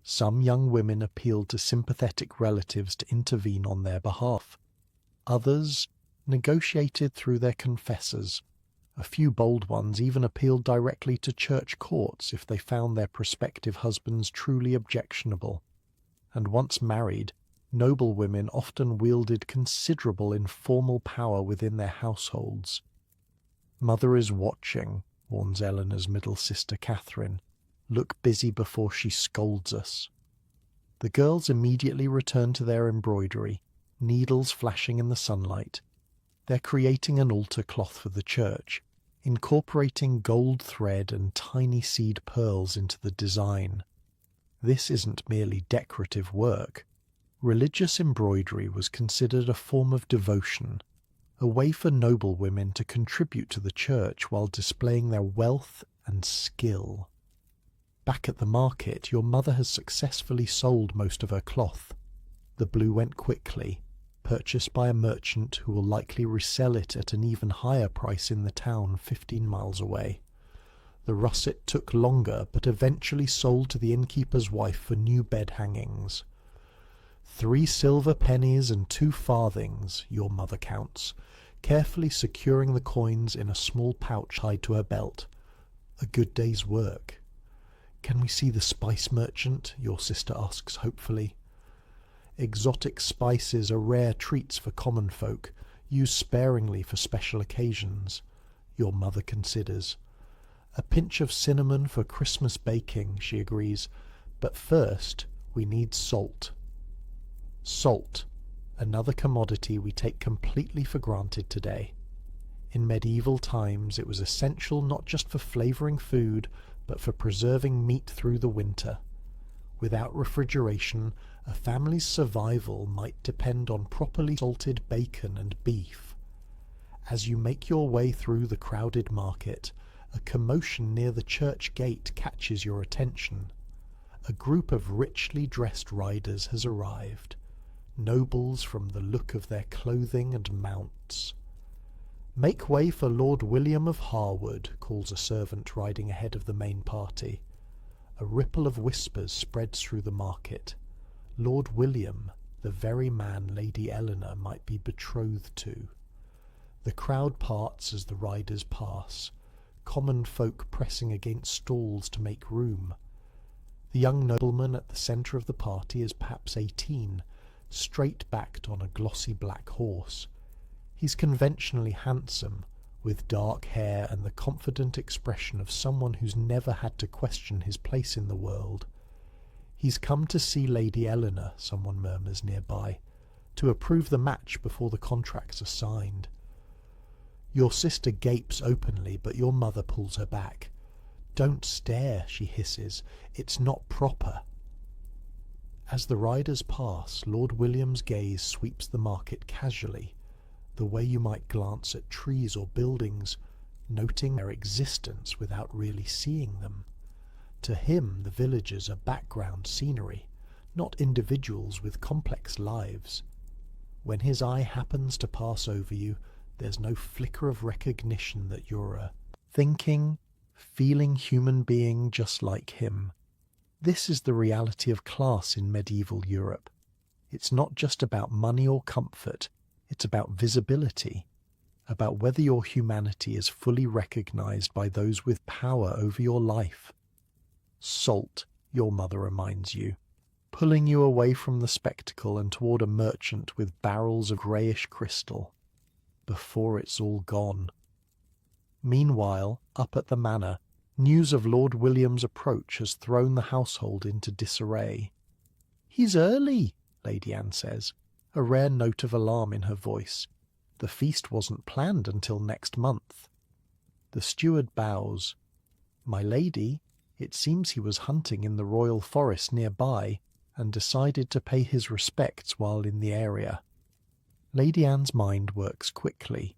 Some young women appealed to sympathetic relatives to intervene on their behalf. Others negotiated through their confessors. A few bold ones even appealed directly to church courts if they found their prospective husbands truly objectionable. And once married, noble women often wielded considerable informal power within their households. "Mother is watching," warns Eleanor's middle sister Catherine. "Look busy before she scolds us." The girls immediately return to their embroidery, needles flashing in the sunlight. They're creating an altar cloth for the church, incorporating gold thread and tiny seed pearls into the design. This isn't merely decorative work. Religious embroidery was considered a form of devotion, a way for noble women to contribute to the church while displaying their wealth and skill. Back at the market, your mother has successfully sold most of her cloth. The blue went quickly, purchased by a merchant who will likely resell it at an even higher price in the town 15 miles away. The russet took longer, but eventually sold to the innkeeper's wife for new bed hangings. 3 silver pennies and 2 farthings, your mother counts, carefully securing the coins in a small pouch tied to her belt. A good day's work. Can we see the spice merchant? Your sister asks hopefully. Exotic spices are rare treats for common folk, used sparingly for special occasions. Your mother considers. A pinch of cinnamon for Christmas baking, she agrees, but first we need salt. Salt, another commodity we take completely for granted today. In medieval times it was essential not just for flavouring food, but for preserving meat through the winter. Without refrigeration, a family's survival might depend on properly salted bacon and beef. As you make your way through the crowded market, a commotion near the church gate catches your attention. A group of richly dressed riders has arrived, nobles from the look of their clothing and mounts. "Make way for Lord William of Harwood," calls a servant riding ahead of the main party. A ripple of whispers spreads through the market. Lord William, the very man Lady Eleanor might be betrothed to. The crowd parts as the riders pass, common folk pressing against stalls to make room. The young nobleman at the centre of the party is perhaps 18, straight-backed on a glossy black horse. He's conventionally handsome, with dark hair and the confident expression of someone who's never had to question his place in the world. "He's come to see Lady Eleanor," someone murmurs nearby, "to approve the match before the contracts are signed." Your sister gapes openly, but your mother pulls her back. "Don't stare," she hisses. "It's not proper." As the riders pass, Lord William's gaze sweeps the market casually, the way you might glance at trees or buildings, noting their existence without really seeing them. To him, the villagers are background scenery, not individuals with complex lives. When his eye happens to pass over you, there's no flicker of recognition that you're a thinking, feeling human being just like him. This is the reality of class in medieval Europe. It's not just about money or comfort, it's about visibility, about whether your humanity is fully recognized by those with power over your life. Salt, your mother reminds you, pulling you away from the spectacle and toward a merchant with barrels of greyish crystal. Before it's all gone. Meanwhile, up at the manor, news of Lord William's approach has thrown the household into disarray. "He's early," Lady Anne says, a rare note of alarm in her voice. "The feast wasn't planned until next month." The steward bows. "My lady, it seems he was hunting in the royal forest nearby and decided to pay his respects while in the area." Lady Anne's mind works quickly,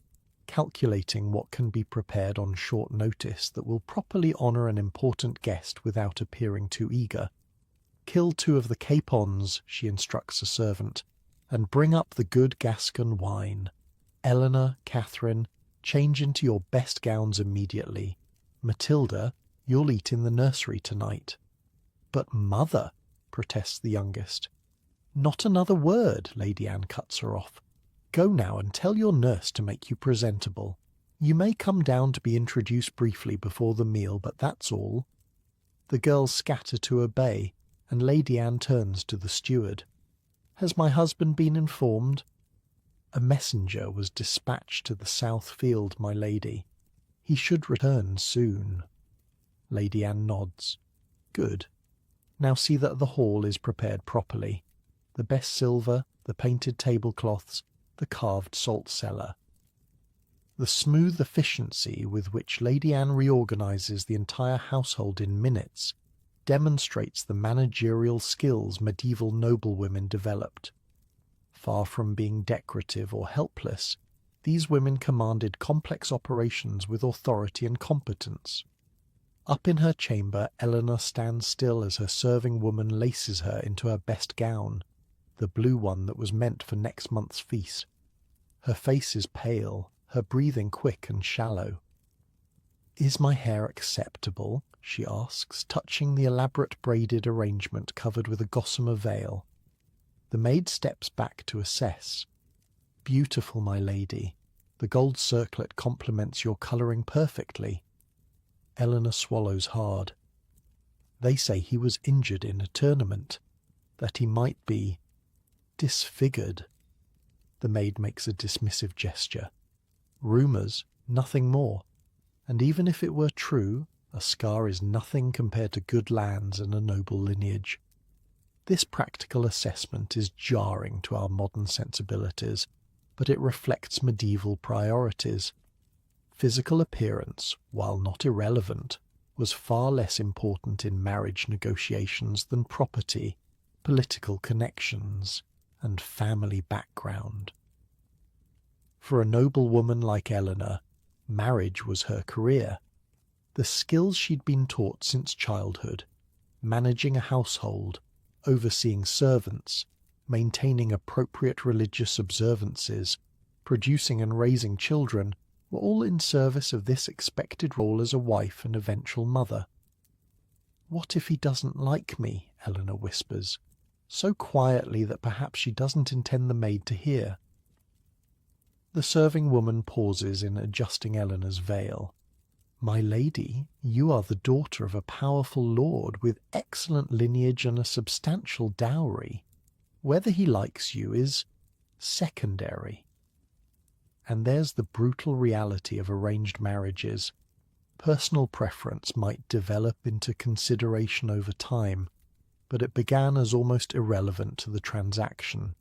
calculating what can be prepared on short notice that will properly honour an important guest without appearing too eager. "Kill 2 of the capons," she instructs a servant, "and bring up the good Gascon wine. Eleanor, Catherine, change into your best gowns immediately. Matilda, you'll eat in the nursery tonight." "But mother," protests the youngest. "Not another word," Lady Anne cuts her off. "Go now and tell your nurse to make you presentable. You may come down to be introduced briefly before the meal, but that's all." The girls scatter to obey, and Lady Anne turns to the steward. "Has my husband been informed?" "A messenger was dispatched to the south field, my lady. He should return soon." Lady Anne nods. "Good. Now see that the hall is prepared properly. The best silver, the painted tablecloths, the carved salt cellar." The smooth efficiency with which Lady Anne reorganises the entire household in minutes demonstrates the managerial skills medieval noblewomen developed. Far from being decorative or helpless, these women commanded complex operations with authority and competence. Up in her chamber, Eleanor stands still as her serving woman laces her into her best gown, the blue one that was meant for next month's feast. Her face is pale, her breathing quick and shallow. "Is my hair acceptable?" she asks, touching the elaborate braided arrangement covered with a gossamer veil. The maid steps back to assess. "Beautiful, my lady. The gold circlet complements your colouring perfectly." Eleanor swallows hard. "They say he was injured in a tournament, that he might be disfigured." The maid makes a dismissive gesture. "Rumours, nothing more. And even if it were true, a scar is nothing compared to good lands and a noble lineage." This practical assessment is jarring to our modern sensibilities, but it reflects medieval priorities. Physical appearance, while not irrelevant, was far less important in marriage negotiations than property, political connections, and family background. For a noble woman like Eleanor, marriage was her career. The skills she'd been taught since childhood, managing a household, overseeing servants, maintaining appropriate religious observances, producing and raising children, were all in service of this expected role as a wife and eventual mother. "What if he doesn't like me?" Eleanor whispers, so quietly that perhaps she doesn't intend the maid to hear. The serving woman pauses in adjusting Eleanor's veil. "My lady, you are the daughter of a powerful lord with excellent lineage and a substantial dowry. Whether he likes you is secondary." And there's the brutal reality of arranged marriages. Personal preference might develop into consideration over time, but it began as almost irrelevant to the transaction.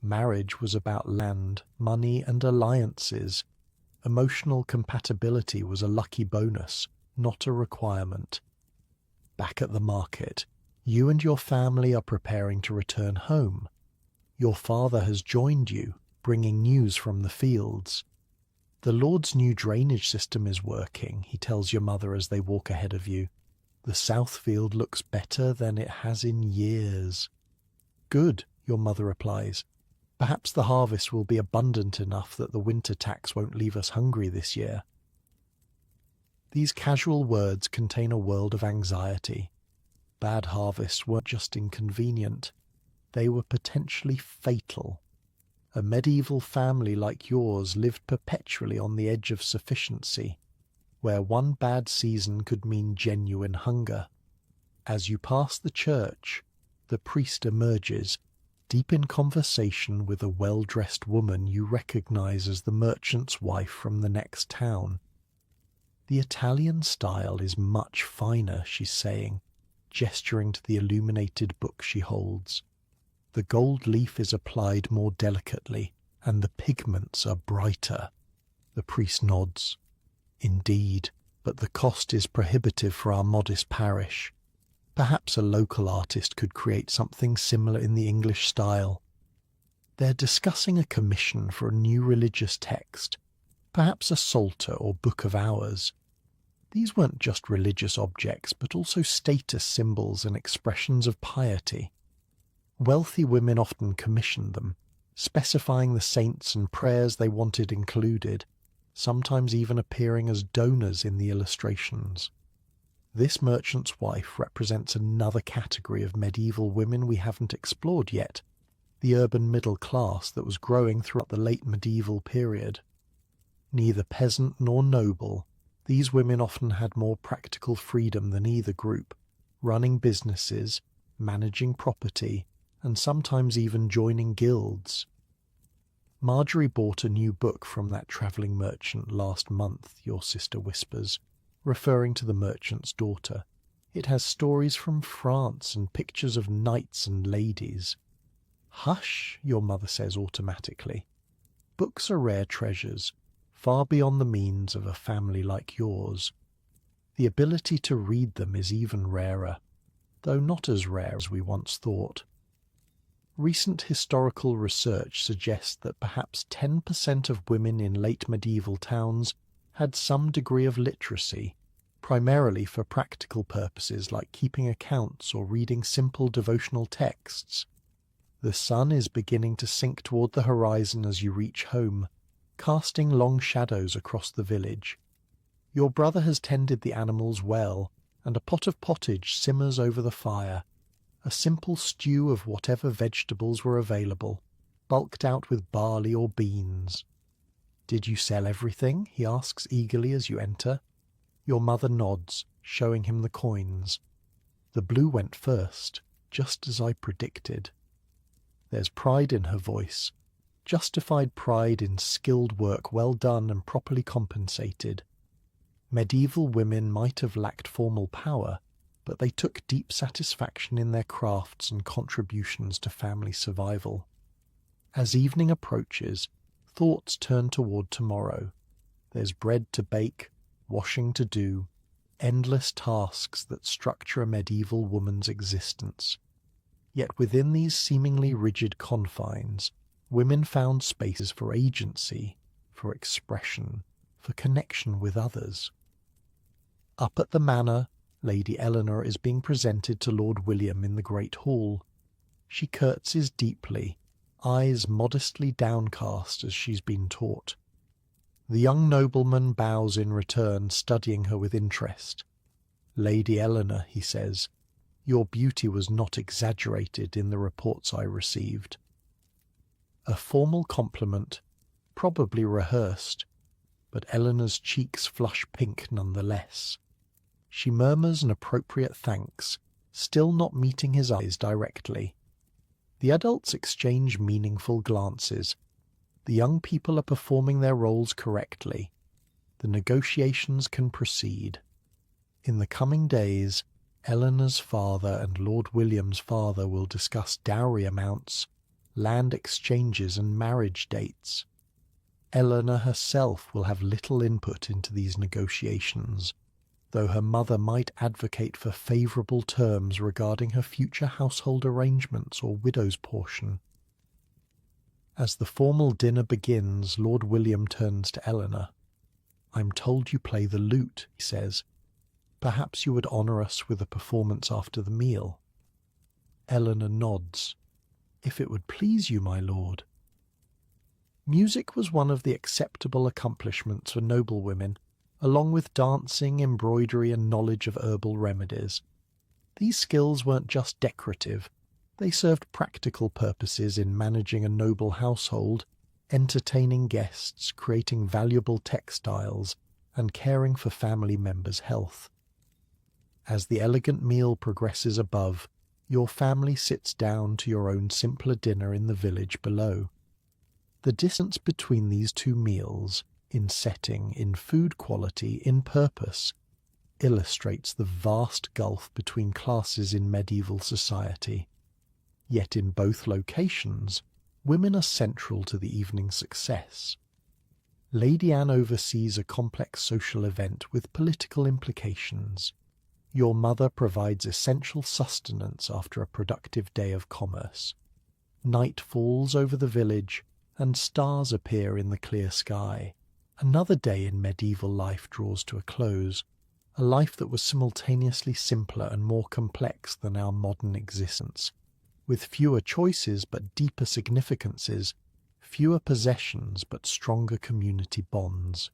Marriage was about land, money, and alliances. Emotional compatibility was a lucky bonus, not a requirement. Back at the market, you and your family are preparing to return home. Your father has joined you, bringing news from the fields. "The Lord's new drainage system is working," he tells your mother as they walk ahead of you. "The south field looks better than it has in years." "Good," your mother replies. "Perhaps the harvest will be abundant enough that the winter tax won't leave us hungry this year." These casual words contain a world of anxiety. Bad harvests weren't just inconvenient, they were potentially fatal. A medieval family like yours lived perpetually on the edge of sufficiency, where one bad season could mean genuine hunger. As you pass the church, the priest emerges, deep in conversation with a well-dressed woman you recognize as the merchant's wife from the next town. "The Italian style is much finer," she's saying, gesturing to the illuminated book she holds. "The gold leaf is applied more delicately, and the pigments are brighter." The priest nods. "Indeed, but the cost is prohibitive for our modest parish. Perhaps a local artist could create something similar in the English style." They're discussing a commission for a new religious text, perhaps a psalter or book of hours. These weren't just religious objects, but also status symbols and expressions of piety. Wealthy women often commissioned them, specifying the saints and prayers they wanted included, sometimes even appearing as donors in the illustrations. This merchant's wife represents another category of medieval women we haven't explored yet, the urban middle class that was growing throughout the late medieval period. Neither peasant nor noble, these women often had more practical freedom than either group, running businesses, managing property, and sometimes even joining guilds. "Marjorie bought a new book from that travelling merchant last month," your sister whispers, referring to the merchant's daughter. "It has stories from France and pictures of knights and ladies." "Hush," your mother says automatically. "Books are rare treasures, far beyond the means of a family like yours. The ability to read them is even rarer, though not as rare as we once thought. Recent historical research suggests that perhaps 10% of women in late medieval towns had some degree of literacy, primarily for practical purposes like keeping accounts or reading simple devotional texts. The sun is beginning to sink toward the horizon as you reach home, casting long shadows across the village. Your brother has tended the animals well, and a pot of pottage simmers over the fire, a simple stew of whatever vegetables were available, bulked out with barley or beans. "Did you sell everything?" he asks eagerly as you enter. Your mother nods, showing him the coins. "The blue went first, just as I predicted." There's pride in her voice, justified pride in skilled work well done and properly compensated. Medieval women might have lacked formal power, but they took deep satisfaction in their crafts and contributions to family survival. As evening approaches, thoughts turn toward tomorrow. There's bread to bake, washing to do, endless tasks that structure a medieval woman's existence. Yet within these seemingly rigid confines, women found spaces for agency, for expression, for connection with others. Up at the manor, Lady Eleanor is being presented to Lord William in the great hall. She curtsies deeply, eyes modestly downcast as she's been taught. The young nobleman bows in return, studying her with interest. "Lady Eleanor," he says, "your beauty was not exaggerated in the reports I received." A formal compliment, probably rehearsed, but Eleanor's cheeks flush pink nonetheless. She murmurs an appropriate thanks, still not meeting his eyes directly. The adults exchange meaningful glances. The young people are performing their roles correctly. The negotiations can proceed. In the coming days, Eleanor's father and Lord William's father will discuss dowry amounts, land exchanges and marriage dates. Eleanor herself will have little input into these negotiations, though her mother might advocate for favourable terms regarding her future household arrangements or widow's portion. As the formal dinner begins, Lord William turns to Eleanor. "I'm told you play the lute," he says. "Perhaps you would honour us with a performance after the meal." Eleanor nods. "If it would please you, my lord." Music was one of the acceptable accomplishments for noblewomen, along with dancing, embroidery, and knowledge of herbal remedies. These skills weren't just decorative. They served practical purposes in managing a noble household, entertaining guests, creating valuable textiles, and caring for family members' health. As the elegant meal progresses above, your family sits down to your own simpler dinner in the village below. The distance between these two meals, in setting, in food quality, in purpose, illustrates the vast gulf between classes in medieval society. Yet in both locations, women are central to the evening's success. Lady Anne oversees a complex social event with political implications. Your mother provides essential sustenance after a productive day of commerce. Night falls over the village, and stars appear in the clear sky. Another day in medieval life draws to a close, a life that was simultaneously simpler and more complex than our modern existence, with fewer choices but deeper significances, fewer possessions but stronger community bonds.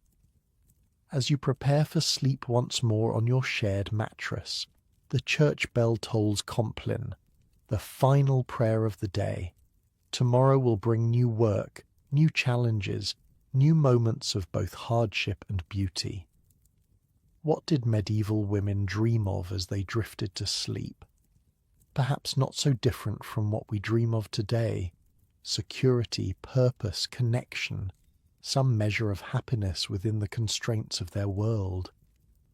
As you prepare for sleep once more on your shared mattress, the church bell tolls Compline, the final prayer of the day. Tomorrow will bring new work, new challenges, new moments of both hardship and beauty. What did medieval women dream of as they drifted to sleep? Perhaps not so different from what we dream of today: security, purpose, connection, some measure of happiness within the constraints of their world.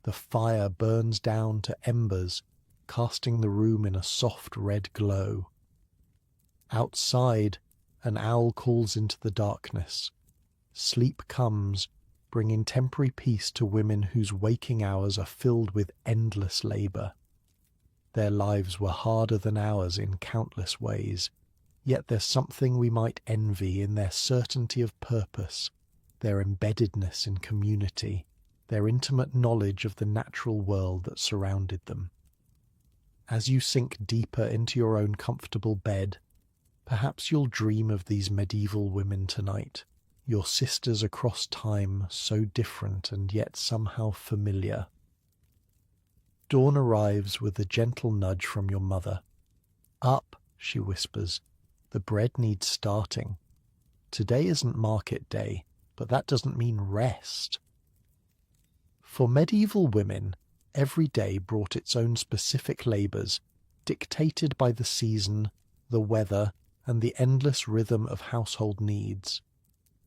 The fire burns down to embers, casting the room in a soft red glow. Outside, an owl calls into the darkness. Sleep comes, bringing temporary peace to women whose waking hours are filled with endless labour. Their lives were harder than ours in countless ways, yet there's something we might envy in their certainty of purpose, their embeddedness in community, their intimate knowledge of the natural world that surrounded them. As you sink deeper into your own comfortable bed, perhaps you'll dream of these medieval women tonight, your sisters across time, so different and yet somehow familiar. Dawn arrives with a gentle nudge from your mother. "Up," she whispers. "The bread needs starting. Today isn't market day, but that doesn't mean rest." For medieval women, every day brought its own specific labours, dictated by the season, the weather, and the endless rhythm of household needs.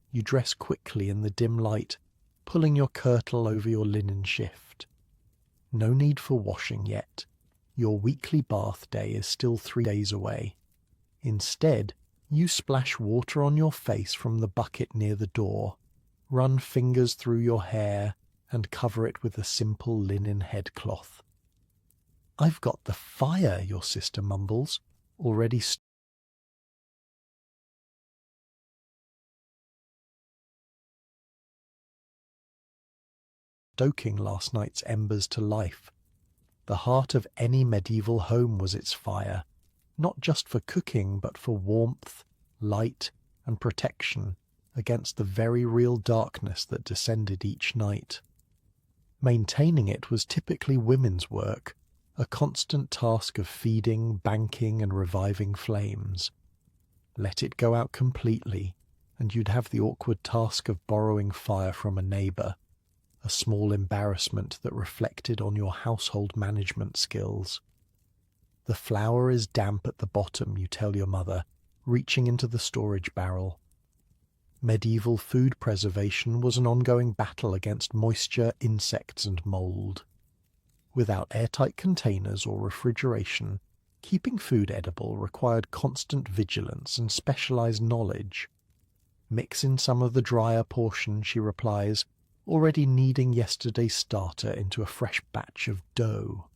You dress quickly in the dim light, pulling your kirtle over your linen shift. No need for washing yet. Your weekly bath day is still 3 days away. Instead, you splash water on your face from the bucket near the door, run fingers through your hair, and cover it with a simple linen headcloth. "I've got the fire," your sister mumbles, already stoking last night's embers to life. The heart of any medieval home was its fire, not just for cooking, but for warmth, light, and protection against the very real darkness that descended each night. Maintaining it was typically women's work, a constant task of feeding, banking, and reviving flames. Let it go out completely, and you'd have the awkward task of borrowing fire from a neighbour, a small embarrassment that reflected on your household management skills. "The flour is damp at the bottom," you tell your mother, reaching into the storage barrel. Medieval food preservation was an ongoing battle against moisture, insects, and mould. Without airtight containers or refrigeration, keeping food edible required constant vigilance and specialized knowledge. "Mix in some of the drier portion," she replies, already kneading yesterday's starter into a fresh batch of dough.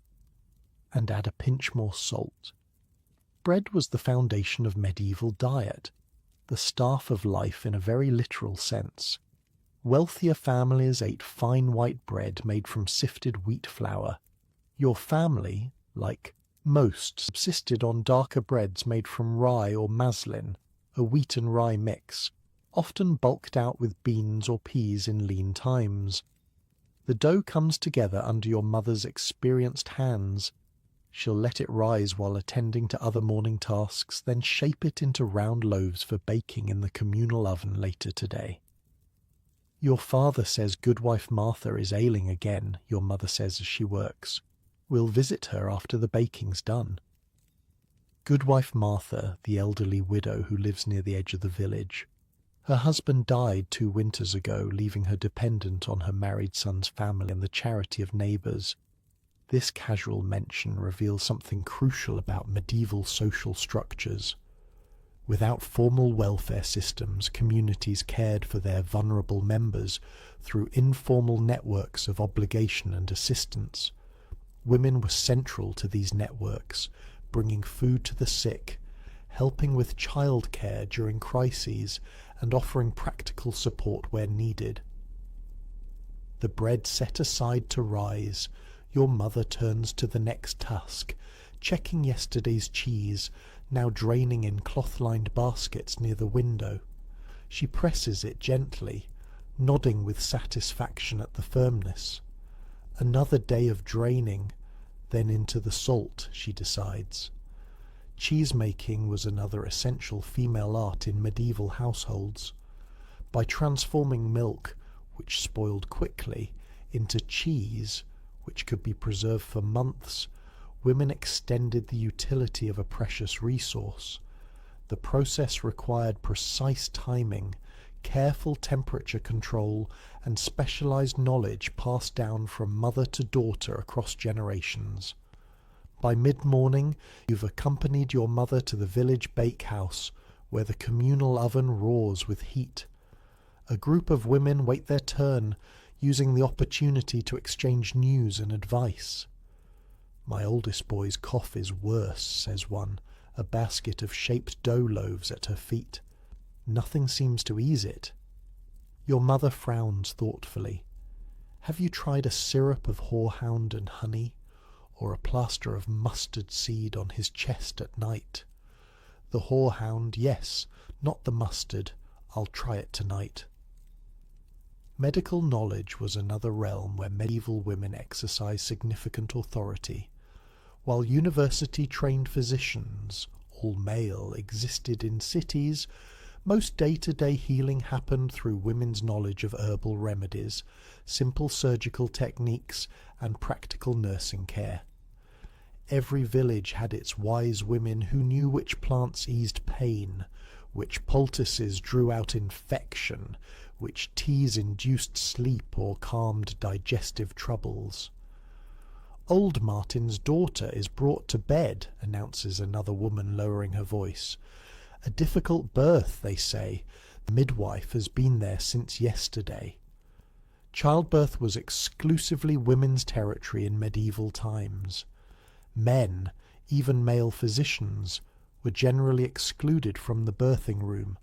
"And add a pinch more salt." Bread was the foundation of medieval diet, the staff of life in a very literal sense. Wealthier families ate fine white bread made from sifted wheat flour. Your family, like most, subsisted on darker breads made from rye or maslin, a wheat and rye mix, often bulked out with beans or peas in lean times. The dough comes together under your mother's experienced hands. She'll let it rise while attending to other morning tasks, then shape it into round loaves for baking in the communal oven later today. "Your father says Goodwife Martha is ailing again," your mother says as she works. "We'll visit her after the baking's done." Goodwife Martha, the elderly widow who lives near the edge of the village. Her husband died 2 winters ago, leaving her dependent on her married son's family and the charity of neighbours. This casual mention reveals something crucial about medieval social structures. Without formal welfare systems, communities cared for their vulnerable members through informal networks of obligation and assistance. Women were central to these networks, bringing food to the sick, helping with childcare during crises, and offering practical support where needed. The bread set aside to rise, your mother turns to the next task, checking yesterday's cheese, now draining in cloth-lined baskets near the window. She presses it gently, nodding with satisfaction at the firmness. Another day of draining, then into the salt, she decides. Cheese-making was another essential female art in medieval households. By transforming milk, which spoiled quickly, into cheese, which could be preserved for months, women extended the utility of a precious resource. The process required precise timing, careful temperature control, and specialized knowledge passed down from mother to daughter across generations. By mid-morning, you've accompanied your mother to the village bakehouse, where the communal oven roars with heat. A group of women wait their turn, using the opportunity to exchange news and advice. "My oldest boy's cough is worse," says one, a basket of shaped dough loaves at her feet. "Nothing seems to ease it." Your mother frowns thoughtfully. Have you tried a syrup of horehound and honey, or a plaster of mustard seed on his chest at night? The horehound, yes, not the mustard. I'll try it tonight. Medical knowledge was another realm where medieval women exercised significant authority. While university-trained physicians, all male, existed in cities, most day-to-day healing happened through women's knowledge of herbal remedies, simple surgical techniques, and practical nursing care. Every village had its wise women who knew which plants eased pain, which poultices drew out infection, which teas induced sleep or calmed digestive troubles. "Old Martin's daughter is brought to bed," announces another woman, lowering her voice. "A difficult birth, they say. The midwife has been there since yesterday." Childbirth was exclusively women's territory in medieval times. Men, even male physicians, were generally excluded from the birthing room,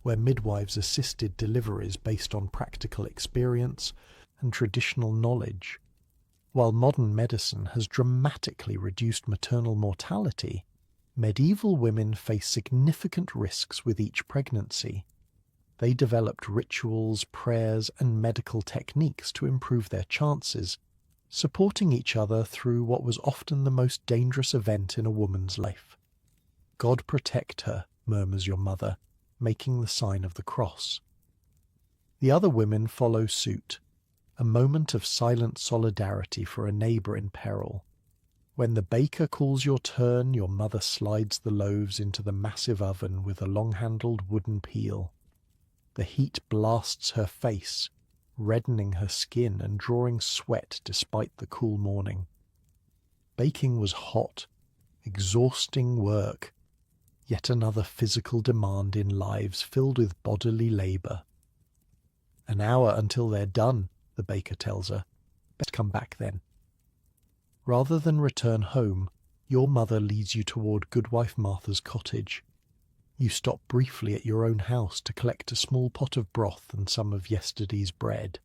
where midwives assisted deliveries based on practical experience and traditional knowledge. While modern medicine has dramatically reduced maternal mortality, medieval women faced significant risks with each pregnancy. They developed rituals, prayers, and medical techniques to improve their chances, supporting each other through what was often the most dangerous event in a woman's life. "God protect her," murmurs your mother, making the sign of the cross. The other women follow suit, a moment of silent solidarity for a neighbour in peril. When the baker calls your turn, your mother slides the loaves into the massive oven with a long-handled wooden peel. The heat blasts her face, reddening her skin and drawing sweat despite the cool morning. Baking was hot, exhausting work, yet another physical demand in lives filled with bodily labour. "An hour until they're done," the baker tells her. "Best come back then." Rather than return home, your mother leads you toward Goodwife Martha's cottage. You stop briefly at your own house to collect a small pot of broth and some of yesterday's bread.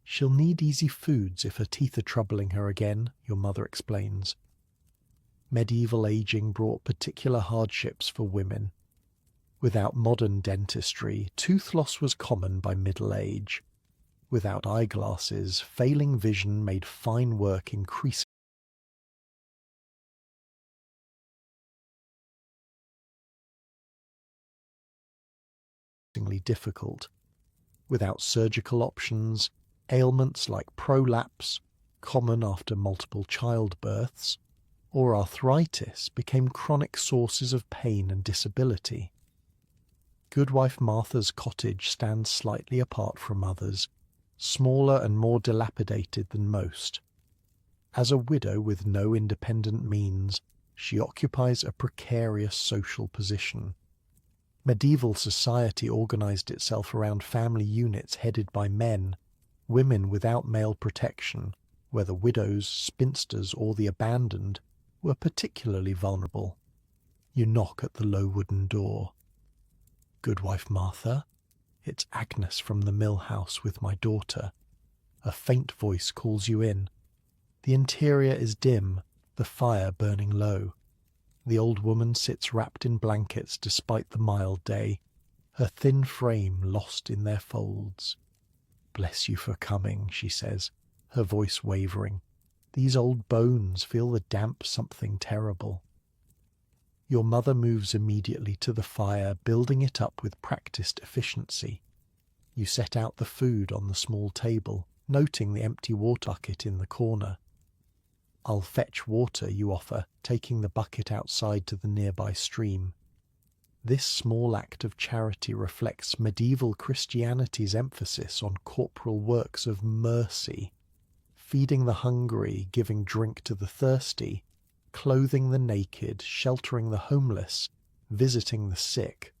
"She'll need easy foods if her teeth are troubling her again," your mother explains. Medieval aging brought particular hardships for women. Without modern dentistry, tooth loss was common by middle age. Without eyeglasses, failing vision made fine work increasingly difficult. Without surgical options, ailments like prolapse, common after multiple childbirths, or arthritis became chronic sources of pain and disability. Goodwife Martha's cottage stands slightly apart from others, smaller and more dilapidated than most. As a widow with no independent means, she occupies a precarious social position. Medieval society organized itself around family units headed by men. Women without male protection, whether widows, spinsters, or the abandoned, were particularly vulnerable. You knock at the low wooden door. "Goodwife Martha? It's Agnes from the mill house with my daughter." A faint voice calls you in. The interior is dim, the fire burning low. The old woman sits wrapped in blankets despite the mild day, her thin frame lost in their folds. "Bless you for coming," she says, her voice wavering. "These old bones feel the damp something terrible." Your mother moves immediately to the fire, building it up with practiced efficiency. You set out the food on the small table, noting the empty water bucket in the corner. "I'll fetch water," you offer, taking the bucket outside to the nearby stream. This small act of charity reflects medieval Christianity's emphasis on corporal works of mercy, feeding the hungry, giving drink to the thirsty, clothing the naked, sheltering the homeless, visiting the sick.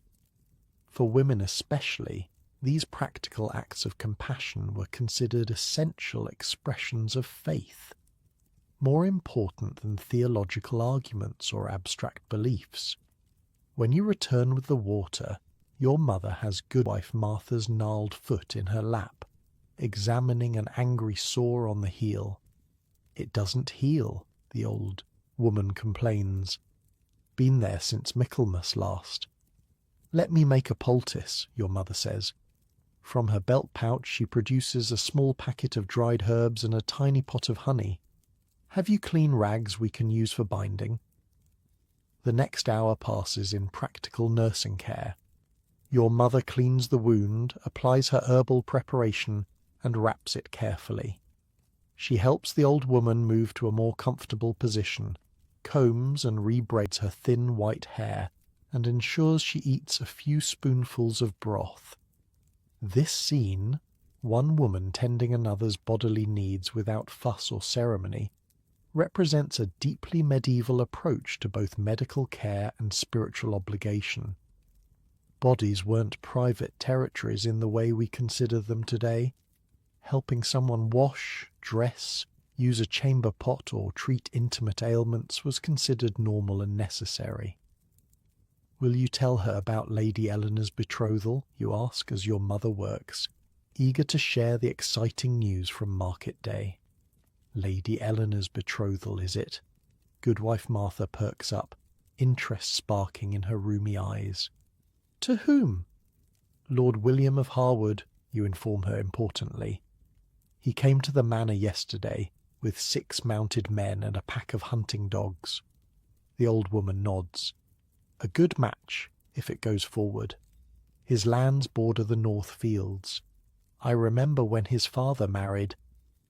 For women especially, these practical acts of compassion were considered essential expressions of faith, more important than theological arguments or abstract beliefs. When you return with the water, your mother has Goodwife Martha's gnarled foot in her lap. examining an angry sore on the heel. "It doesn't heal," the old woman complains. "Been there since Michaelmas last." "Let me make a poultice," your mother says. From her belt pouch she produces a small packet of dried herbs and a tiny pot of honey. "Have you clean rags we can use for binding?" The next hour passes in practical nursing care. Your mother cleans the wound, applies her herbal preparation, and wraps it carefully. She helps the old woman move to a more comfortable position, combs and rebraids her thin white hair, and ensures she eats a few spoonfuls of broth. This scene, one woman tending another's bodily needs without fuss or ceremony, represents a deeply medieval approach to both medical care and spiritual obligation. Bodies weren't private territories in the way we consider them today. Helping someone wash, dress, use a chamber pot, or treat intimate ailments was considered normal and necessary. "Will you tell her about Lady Eleanor's betrothal?" you ask as your mother works, eager to share the exciting news from market day. "Lady Eleanor's betrothal, is it?" Goodwife Martha perks up, interest sparking in her rheumy eyes. "To whom?" "Lord William of Harwood," you inform her importantly. "He came to the manor yesterday with 6 mounted men and a pack of hunting dogs." The old woman nods. "A good match, if it goes forward. His lands border the North Fields. I remember when his father married.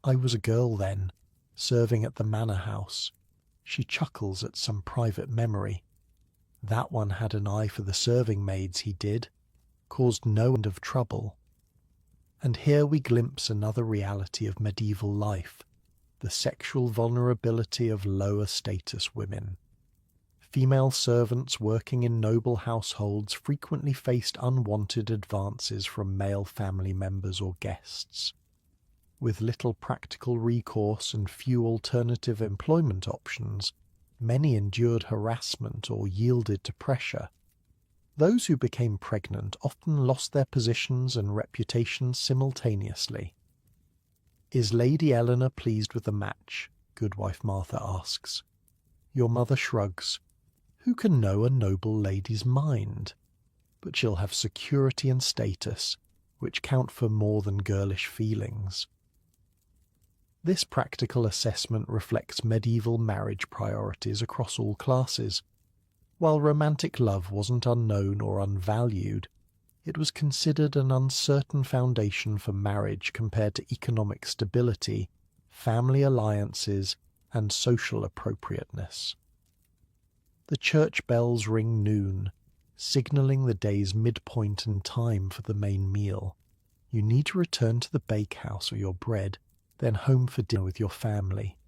I was a girl then, serving at the manor house." She chuckles at some private memory. "That one had an eye for the serving maids, he did. Caused no end of trouble." And here we glimpse another reality of medieval life, the sexual vulnerability of lower status women. Female servants working in noble households frequently faced unwanted advances from male family members or guests. With little practical recourse and few alternative employment options, many endured harassment or yielded to pressure. Those who became pregnant often lost their positions and reputations simultaneously. "Is Lady Eleanor pleased with the match?" Goodwife Martha asks. Your mother shrugs. "Who can know a noble lady's mind? But she'll have security and status, which count for more than girlish feelings." This practical assessment reflects medieval marriage priorities across all classes. While romantic love wasn't unknown or unvalued, it was considered an uncertain foundation for marriage compared to economic stability, family alliances, and social appropriateness. The church bells ring noon, signalling the day's midpoint and time for the main meal. You need to return to the bakehouse or your bread, then home for dinner with your family.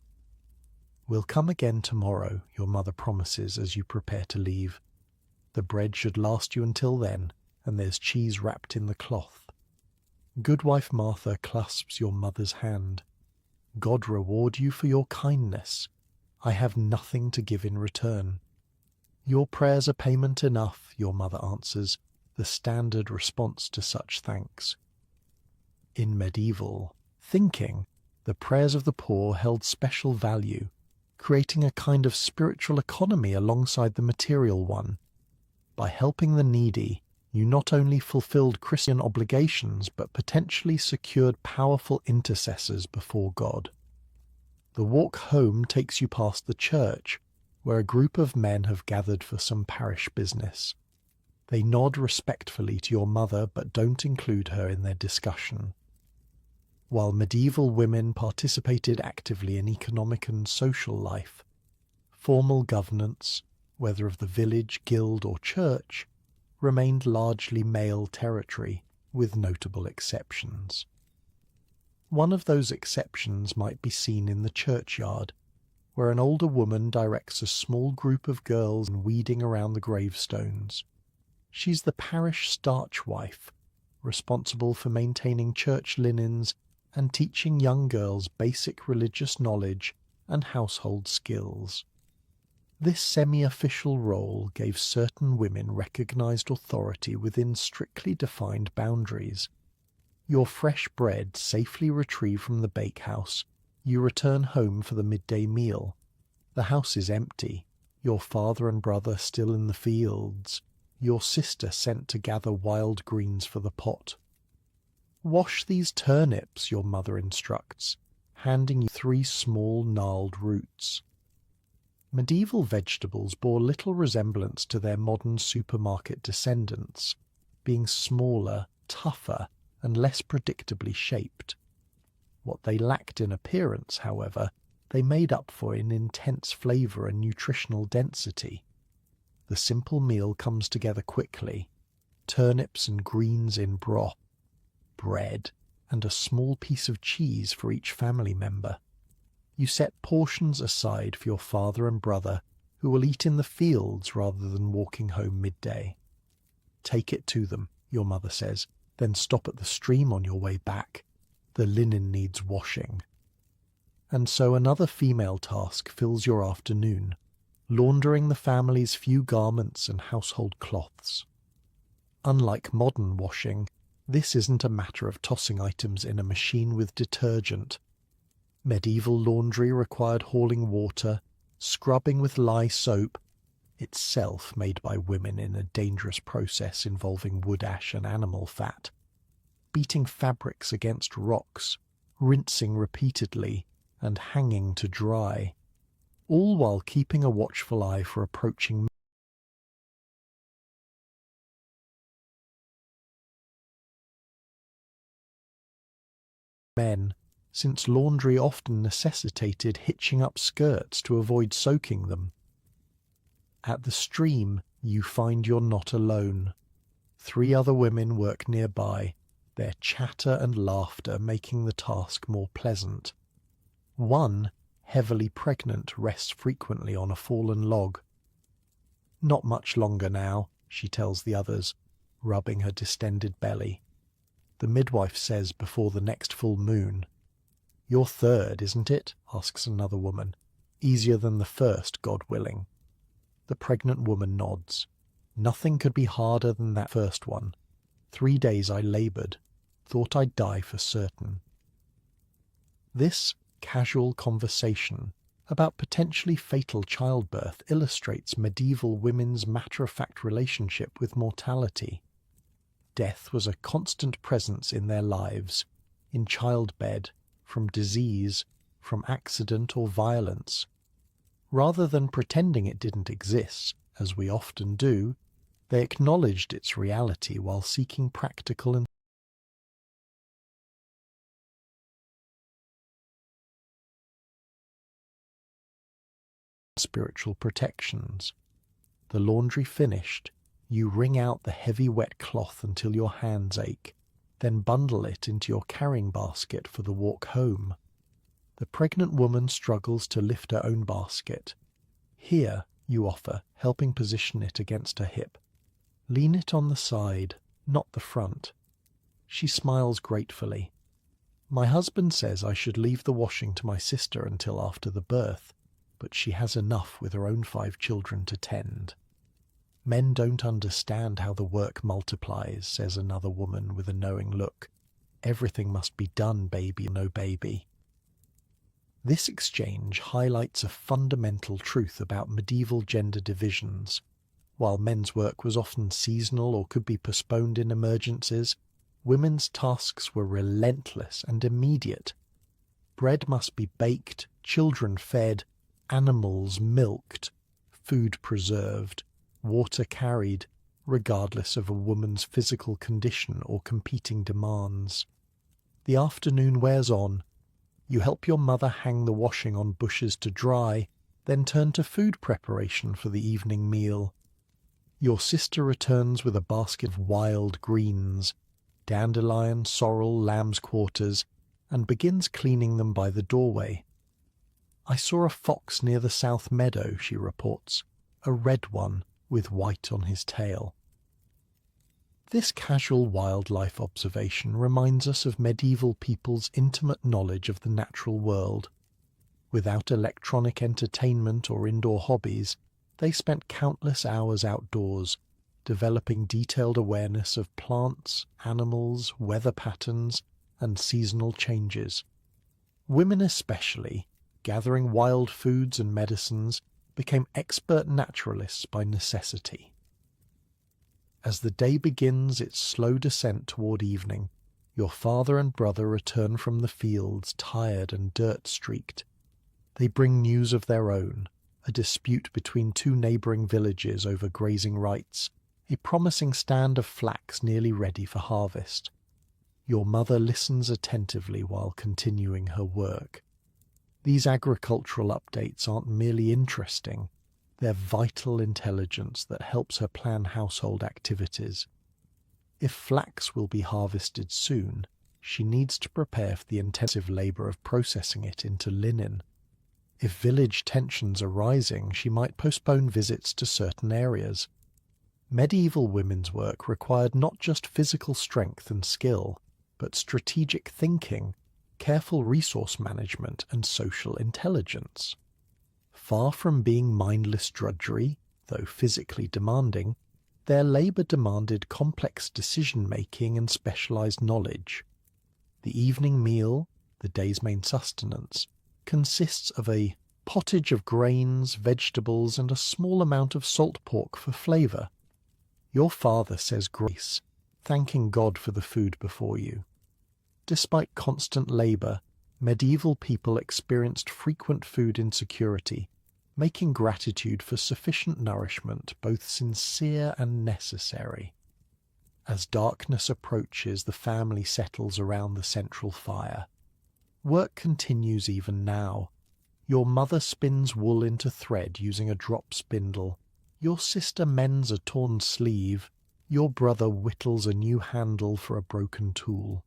"We'll come again tomorrow," your mother promises as you prepare to leave. "The bread should last you until then, and there's cheese wrapped in the cloth." Goodwife Martha clasps your mother's hand. "God reward you for your kindness. I have nothing to give in return." "Your prayers are payment enough," your mother answers, the standard response to such thanks. In medieval thinking, the prayers of the poor held special value, creating a kind of spiritual economy alongside the material one. By helping the needy, you not only fulfilled Christian obligations, but potentially secured powerful intercessors before God. The walk home takes you past the church, where a group of men have gathered for some parish business. They nod respectfully to your mother, but don't include her in their discussion. While medieval women participated actively in economic and social life, formal governance, whether of the village, guild, or church, remained largely male territory, with notable exceptions. One of those exceptions might be seen in the churchyard, where an older woman directs a small group of girls weeding around the gravestones. She's the parish starch wife, responsible for maintaining church linens and teaching young girls basic religious knowledge and household skills. This semi-official role gave certain women recognized authority within strictly defined boundaries. Your fresh bread safely retrieved from the bakehouse, you return home for the midday meal. The house is empty, your father and brother still in the fields, your sister sent to gather wild greens for the pot. Wash these turnips, your mother instructs, handing you 3 small gnarled roots. Medieval vegetables bore little resemblance to their modern supermarket descendants, being smaller, tougher, and less predictably shaped. What they lacked in appearance, however, they made up for in intense flavour and nutritional density. The simple meal comes together quickly: turnips and greens in broth, bread, and a small piece of cheese for each family member. You set portions aside for your father and brother, who will eat in the fields rather than walking home midday. Take it to them, your mother says, then stop at the stream on your way back. The linen needs washing. And so another female task fills your afternoon, laundering the family's few garments and household cloths. Unlike modern washing, this isn't a matter of tossing items in a machine with detergent. Medieval laundry required hauling water, scrubbing with lye soap, itself made by women in a dangerous process involving wood ash and animal fat, beating fabrics against rocks, rinsing repeatedly, and hanging to dry, all while keeping a watchful eye for approaching men, since laundry often necessitated hitching up skirts to avoid soaking them. At the stream, you find you're not alone. 3 other women work nearby, their chatter and laughter making the task more pleasant. One, heavily pregnant, rests frequently on a fallen log. Not much longer now, she tells the others, rubbing her distended belly. The midwife says before the next full moon. "Your 3rd, isn't it?" asks another woman. "Easier than the 1st, God willing." The pregnant woman nods. "Nothing could be harder than that 1st one. 3 days I laboured. Thought I'd die for certain." This casual conversation about potentially fatal childbirth illustrates medieval women's matter-of-fact relationship with mortality. Death was a constant presence in their lives, in childbed, from disease, from accident or violence. Rather than pretending it didn't exist, as we often do, they acknowledged its reality while seeking practical and spiritual protections. The laundry finished, you wring out the heavy wet cloth until your hands ache, then bundle it into your carrying basket for the walk home. The pregnant woman struggles to lift her own basket. "Here," you offer, helping position it against her hip. "Lean it on the side, not the front." She smiles gratefully. "My husband says I should leave the washing to my sister until after the birth, but she has enough with her own 5 children to tend." "Men don't understand how the work multiplies," says another woman with a knowing look. "Everything must be done, baby or no baby." This exchange highlights a fundamental truth about medieval gender divisions. While men's work was often seasonal or could be postponed in emergencies, women's tasks were relentless and immediate. Bread must be baked, children fed, animals milked, food preserved, water carried, regardless of a woman's physical condition or competing demands. The afternoon wears on. You help your mother hang the washing on bushes to dry, then turn to food preparation for the evening meal. Your sister returns with a basket of wild greens, dandelion, sorrel, lamb's quarters, and begins cleaning them by the doorway. "I saw a fox near the south meadow," she reports, "a red one, with white on his tail." This casual wildlife observation reminds us of medieval people's intimate knowledge of the natural world. Without electronic entertainment or indoor hobbies, they spent countless hours outdoors, developing detailed awareness of plants, animals, weather patterns, and seasonal changes. Women especially, gathering wild foods and medicines, became expert naturalists by necessity. As the day begins its slow descent toward evening, your father and brother return from the fields tired and dirt-streaked. They bring news of their own, a dispute between two neighbouring villages over grazing rights, a promising stand of flax nearly ready for harvest. Your mother listens attentively while continuing her work. These agricultural updates aren't merely interesting, they're vital intelligence that helps her plan household activities. If flax will be harvested soon, she needs to prepare for the intensive labour of processing it into linen. If village tensions are rising, she might postpone visits to certain areas. Medieval women's work required not just physical strength and skill, but strategic thinking, careful resource management, and social intelligence. Far from being mindless drudgery, though physically demanding, their labour demanded complex decision-making and specialised knowledge. The evening meal, the day's main sustenance, consists of a pottage of grains, vegetables, and a small amount of salt pork for flavour. Your father says grace, thanking God for the food before you. Despite constant labour, medieval people experienced frequent food insecurity, making gratitude for sufficient nourishment both sincere and necessary. As darkness approaches, the family settles around the central fire. Work continues even now. Your mother spins wool into thread using a drop spindle. Your sister mends a torn sleeve. Your brother whittles a new handle for a broken tool.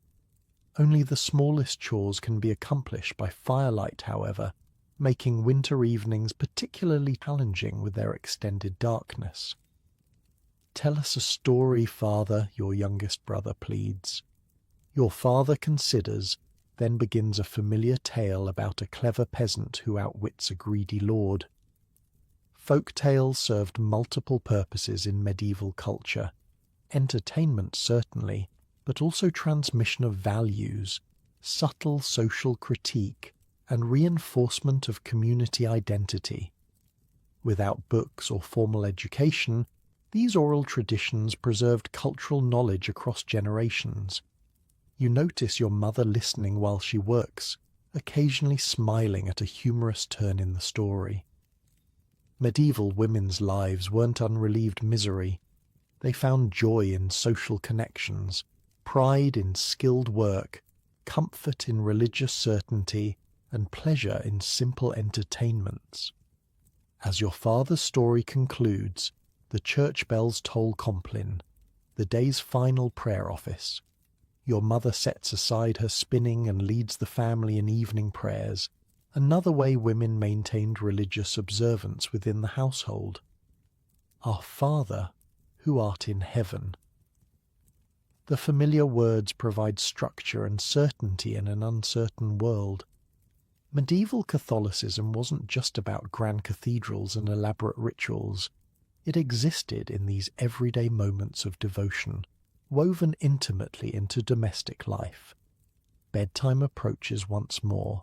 Only the smallest chores can be accomplished by firelight, however, making winter evenings particularly challenging with their extended darkness. "Tell us a story, father," your youngest brother pleads. Your father considers, then begins a familiar tale about a clever peasant who outwits a greedy lord. Folk tales served multiple purposes in medieval culture. Entertainment, certainly, but also transmission of values, subtle social critique, and reinforcement of community identity. Without books or formal education, these oral traditions preserved cultural knowledge across generations. You notice your mother listening while she works, occasionally smiling at a humorous turn in the story. Medieval women's lives weren't unrelieved misery. They found joy in social connections, pride in skilled work, comfort in religious certainty, and pleasure in simple entertainments. As your father's story concludes, the church bells toll Compline, the day's final prayer office. Your mother sets aside her spinning and leads the family in evening prayers, another way women maintained religious observance within the household. Our Father, who art in heaven. The familiar words provide structure and certainty in an uncertain world. Medieval Catholicism wasn't just about grand cathedrals and elaborate rituals. It existed in these everyday moments of devotion, woven intimately into domestic life. Bedtime approaches once more.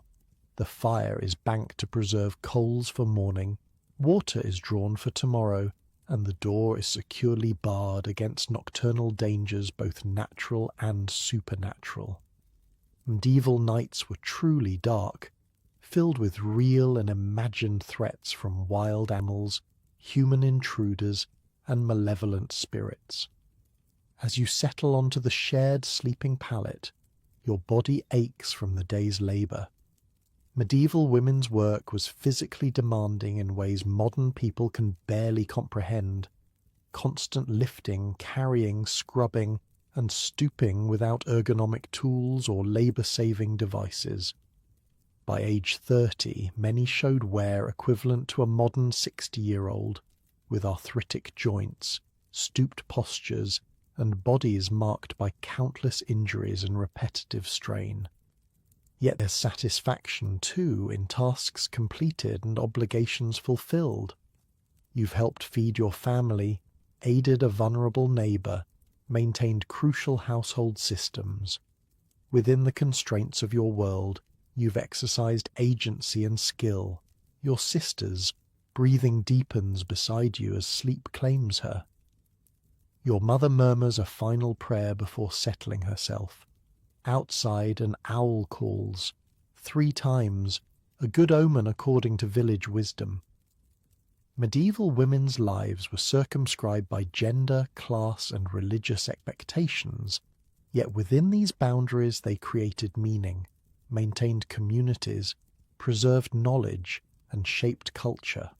The fire is banked to preserve coals for morning, water is drawn for tomorrow, and the door is securely barred against nocturnal dangers both natural and supernatural. Medieval nights were truly dark, filled with real and imagined threats from wild animals, human intruders, and malevolent spirits. As you settle onto the shared sleeping pallet, your body aches from the day's labour. Medieval women's work was physically demanding in ways modern people can barely comprehend. Constant lifting, carrying, scrubbing, and stooping without ergonomic tools or labour-saving devices. By age 30, many showed wear equivalent to a modern 60-year-old, with arthritic joints, stooped postures, and bodies marked by countless injuries and repetitive strain. Yet there's satisfaction, too, in tasks completed and obligations fulfilled. You've helped feed your family, aided a vulnerable neighbor, maintained crucial household systems. Within the constraints of your world, you've exercised agency and skill. Your sister's breathing deepens beside you as sleep claims her. Your mother murmurs a final prayer before settling herself. Outside, an owl calls. 3 times, a good omen according to village wisdom. Medieval women's lives were circumscribed by gender, class, and religious expectations, yet within these boundaries they created meaning, maintained communities, preserved knowledge, and shaped culture.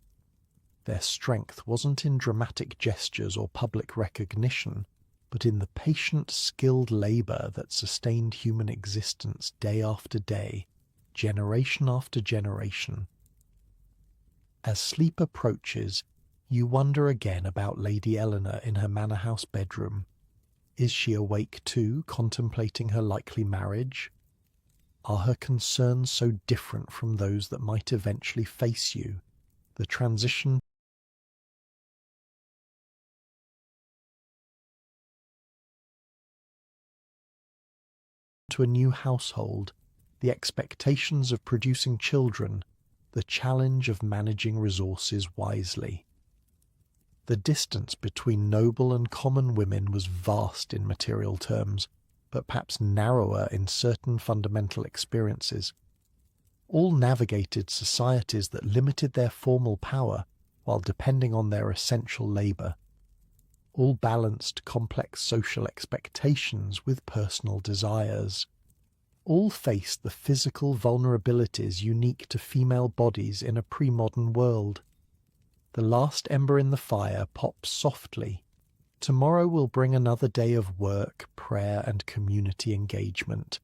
Their strength wasn't in dramatic gestures or public recognition, but in the patient, skilled labour that sustained human existence day after day, generation after generation. As sleep approaches, you wonder again about Lady Eleanor in her manor house bedroom. Is she awake too, contemplating her likely marriage? Are her concerns so different from those that might eventually face you? The transition to a new household, the expectations of producing children, the challenge of managing resources wisely. The distance between noble and common women was vast in material terms, but perhaps narrower in certain fundamental experiences. All navigated societies that limited their formal power while depending on their essential labour. All balanced complex social expectations with personal desires. All faced the physical vulnerabilities unique to female bodies in a pre-modern world. The last ember in the fire pops softly. Tomorrow will bring another day of work, prayer, and community engagement,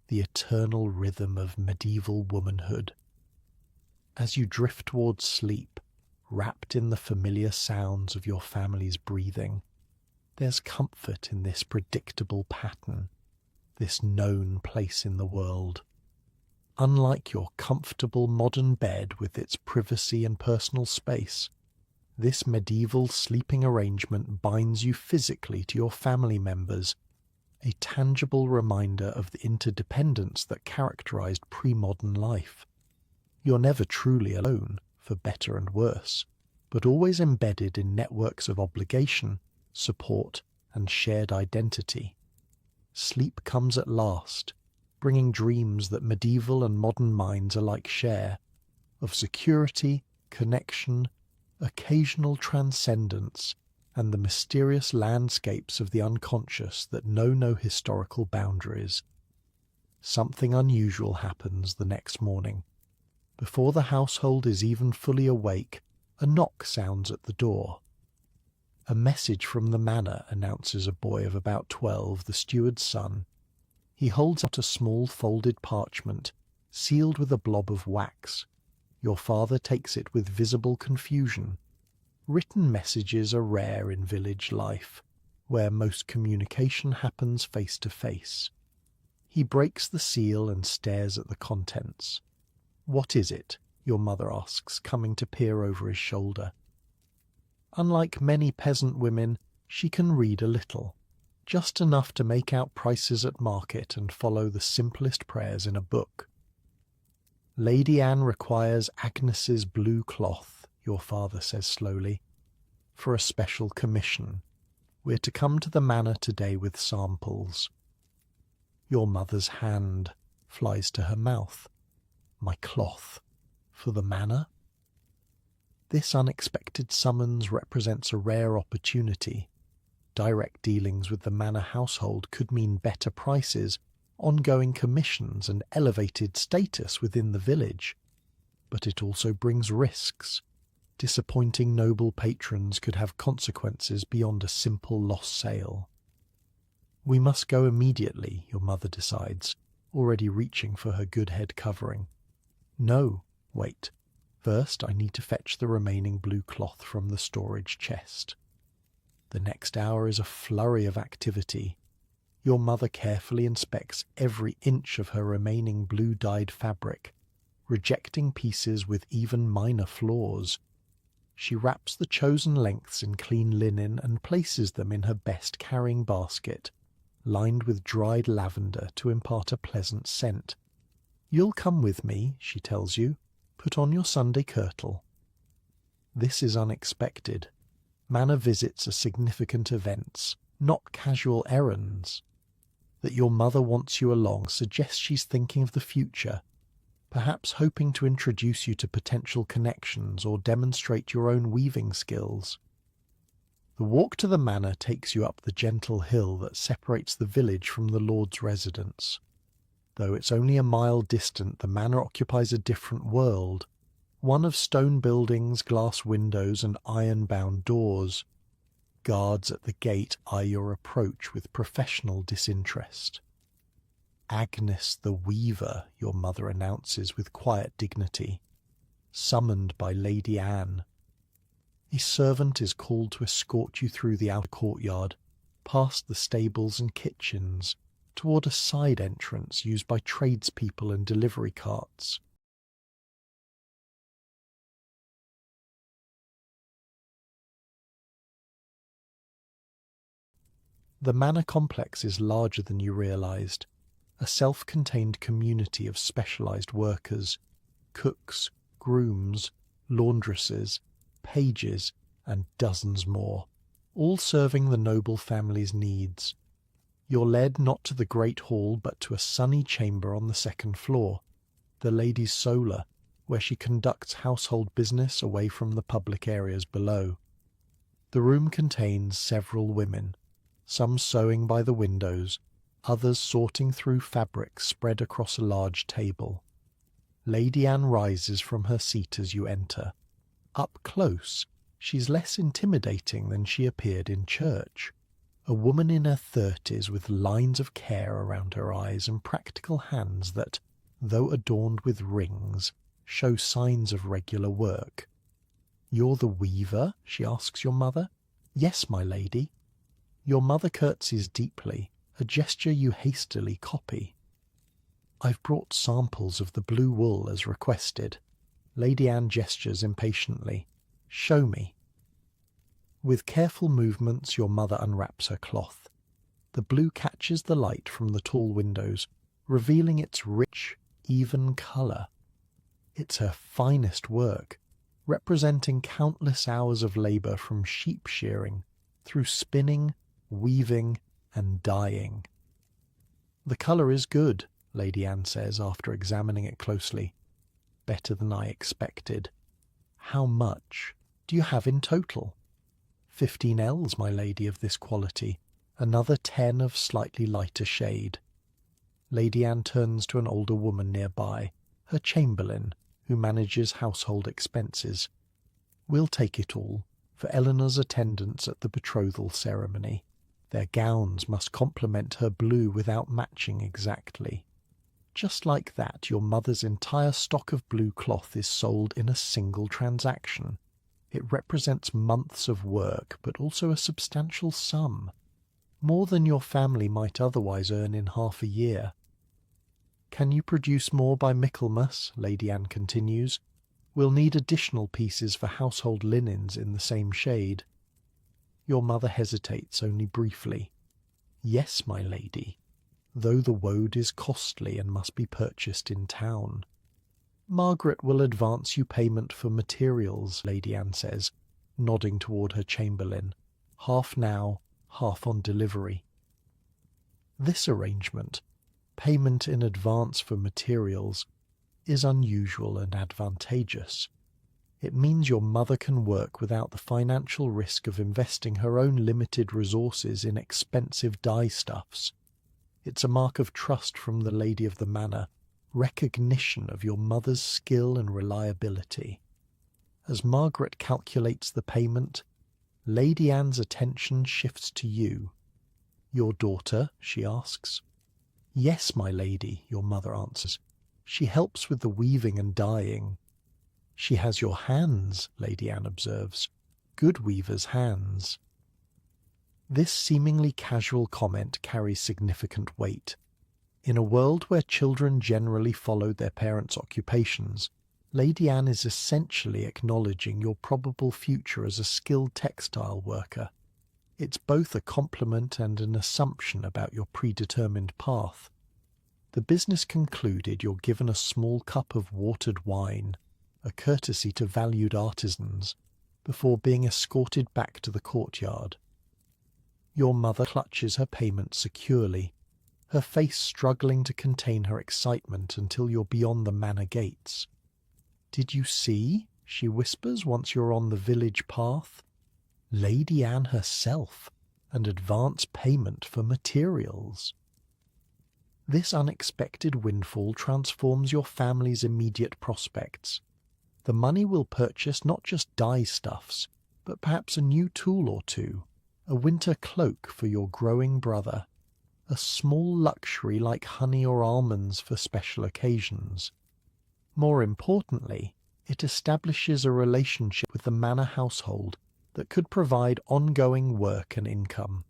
the eternal rhythm of medieval womanhood. As you drift towards sleep, wrapped in the familiar sounds of your family's breathing, there's comfort in this predictable pattern, this known place in the world. Unlike your comfortable modern bed with its privacy and personal space, this medieval sleeping arrangement binds you physically to your family members, a tangible reminder of the interdependence that characterized pre-modern life. You're never truly alone, for better and worse, but always embedded in networks of obligation, support, and shared identity. Sleep comes at last, bringing dreams that medieval and modern minds alike share, of security, connection, occasional transcendence, and the mysterious landscapes of the unconscious that know no historical boundaries. Something unusual happens the next morning. Before the household is even fully awake, a knock sounds at the door. A message from the manor, announces a boy of about 12, the steward's son. He holds out a small folded parchment, sealed with a blob of wax. Your father takes it with visible confusion. Written messages are rare in village life, where most communication happens face to face. He breaks the seal and stares at the contents. "What is it?" your mother asks, coming to peer over his shoulder. Unlike many peasant women, she can read a little, just enough to make out prices at market and follow the simplest prayers in a book. "Lady Anne requires Agnes's blue cloth," your father says slowly, "for a special commission. We're to come to the manor today with samples." Your mother's hand flies to her mouth. "My cloth? For the manor?" This unexpected summons represents a rare opportunity. Direct dealings with the manor household could mean better prices, ongoing commissions, and elevated status within the village. But it also brings risks. Disappointing noble patrons could have consequences beyond a simple lost sale. "We must go immediately," your mother decides, already reaching for her good head covering. "No, wait. First, I need to fetch the remaining blue cloth from the storage chest." The next hour is a flurry of activity. Your mother carefully inspects every inch of her remaining blue-dyed fabric, rejecting pieces with even minor flaws. She wraps the chosen lengths in clean linen and places them in her best carrying basket, lined with dried lavender to impart a pleasant scent. "You'll come with me," she tells you. "Put on your Sunday kirtle." This is unexpected. Manor visits are significant events, not casual errands. That your mother wants you along suggests she's thinking of the future, perhaps hoping to introduce you to potential connections or demonstrate your own weaving skills. The walk to the manor takes you up the gentle hill that separates the village from the lord's residence. Though it's only a mile distant, the manor occupies a different world, one of stone buildings, glass windows, and iron-bound doors. Guards at the gate eye your approach with professional disinterest. "Agnes the Weaver," your mother announces with quiet dignity, "summoned by Lady Anne." A servant is called to escort you through the outer courtyard, past the stables and kitchens, toward a side entrance used by tradespeople and delivery carts. The manor complex is larger than you realized, a self-contained community of specialized workers, cooks, grooms, laundresses, pages, and dozens more, all serving the noble family's needs. You're led not to the great hall but to a sunny chamber on the second floor, the lady's solar, where she conducts household business away from the public areas below. The room contains several women, some sewing by the windows, others sorting through fabrics spread across a large table. Lady Anne rises from her seat as you enter. Up close, she's less intimidating than she appeared in church. A woman in her 30s with lines of care around her eyes and practical hands that, though adorned with rings, show signs of regular work. "You're the weaver?" she asks your mother. "Yes, my lady." Your mother curtsies deeply, a gesture you hastily copy. "I've brought samples of the blue wool as requested." Lady Anne gestures impatiently. "Show me." With careful movements your mother unwraps her cloth. The blue catches the light from the tall windows, revealing its rich, even colour. It's her finest work, representing countless hours of labour from sheep shearing through spinning, weaving, and dyeing. "The colour is good," Lady Anne says after examining it closely. "Better than I expected. How much do you have in total?" 15 ells, my lady, of this quality, another 10 of slightly lighter shade." Lady Anne turns to an older woman nearby, her chamberlain, who manages household expenses. "We'll take it all, for Eleanor's attendance at the betrothal ceremony. Their gowns must complement her blue without matching exactly." Just like that, your mother's entire stock of blue cloth is sold in a single transaction. It represents months of work, but also a substantial sum, more than your family might otherwise earn in half a year. "Can you produce more by Michaelmas?" Lady Anne continues. "We'll need additional pieces for household linens in the same shade." Your mother hesitates only briefly. "Yes, my lady, though the woad is costly and must be purchased in town." "Margaret will advance you payment for materials," Lady Anne says, nodding toward her chamberlain. "Half now, half on delivery." This arrangement, payment in advance for materials, is unusual and advantageous. It means your mother can work without the financial risk of investing her own limited resources in expensive dye-stuffs. It's a mark of trust from the lady of the manor, recognition of your mother's skill and reliability. As Margaret calculates the payment, Lady Anne's attention shifts to you. "Your daughter?" she asks. "Yes, my lady," your mother answers. "She helps with the weaving and dyeing." "She has your hands," Lady Anne observes. "Good weaver's hands." This seemingly casual comment carries significant weight. In a world where children generally followed their parents' occupations, Lady Anne is essentially acknowledging your probable future as a skilled textile worker. It's both a compliment and an assumption about your predetermined path. The business concluded, you're given a small cup of watered wine, a courtesy to valued artisans, before being escorted back to the courtyard. Your mother clutches her payment securely, her face struggling to contain her excitement until you're beyond the manor gates. "Did you see?" she whispers once you're on the village path. "Lady Anne herself, and advance payment for materials." This unexpected windfall transforms your family's immediate prospects. The money will purchase not just dye-stuffs, but perhaps a new tool or two, a winter cloak for your growing brother, a small luxury like honey or almonds for special occasions. More importantly, it establishes a relationship with the manor household that could provide ongoing work and income.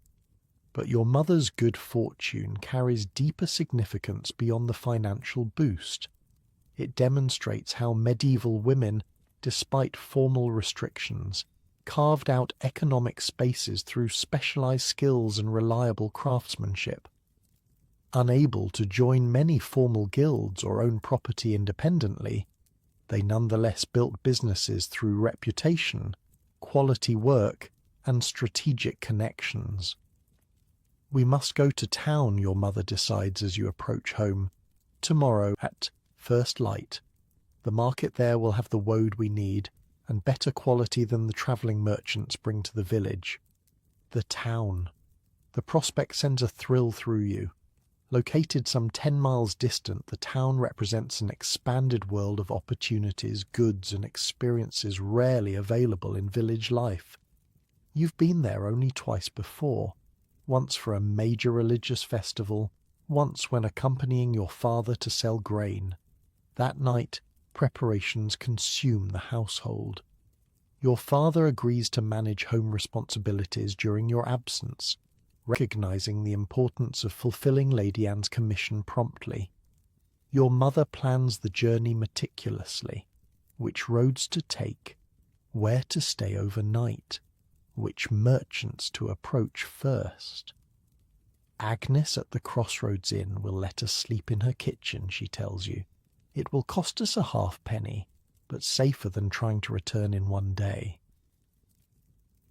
But your mother's good fortune carries deeper significance beyond the financial boost. It demonstrates how medieval women, despite formal restrictions, carved out economic spaces through specialized skills and reliable craftsmanship. Unable to join many formal guilds or own property independently, they nonetheless built businesses through reputation, quality work, and strategic connections. "We must go to town," your mother decides as you approach home. "Tomorrow at first light. The market there will have the woad we need, and better quality than the travelling merchants bring to the village." The town. The prospect sends a thrill through you. Located some 10 miles distant, the town represents an expanded world of opportunities, goods, and experiences rarely available in village life. You've been there only twice before, once for a major religious festival, once when accompanying your father to sell grain. That night, preparations consume the household. Your father agrees to manage home responsibilities during your absence, recognizing the importance of fulfilling Lady Anne's commission promptly. Your mother plans the journey meticulously, which roads to take, where to stay overnight, which merchants to approach first. "Agnes at the Crossroads Inn will let us sleep in her kitchen," she tells you. "It will cost us a halfpenny, but safer than trying to return in one day."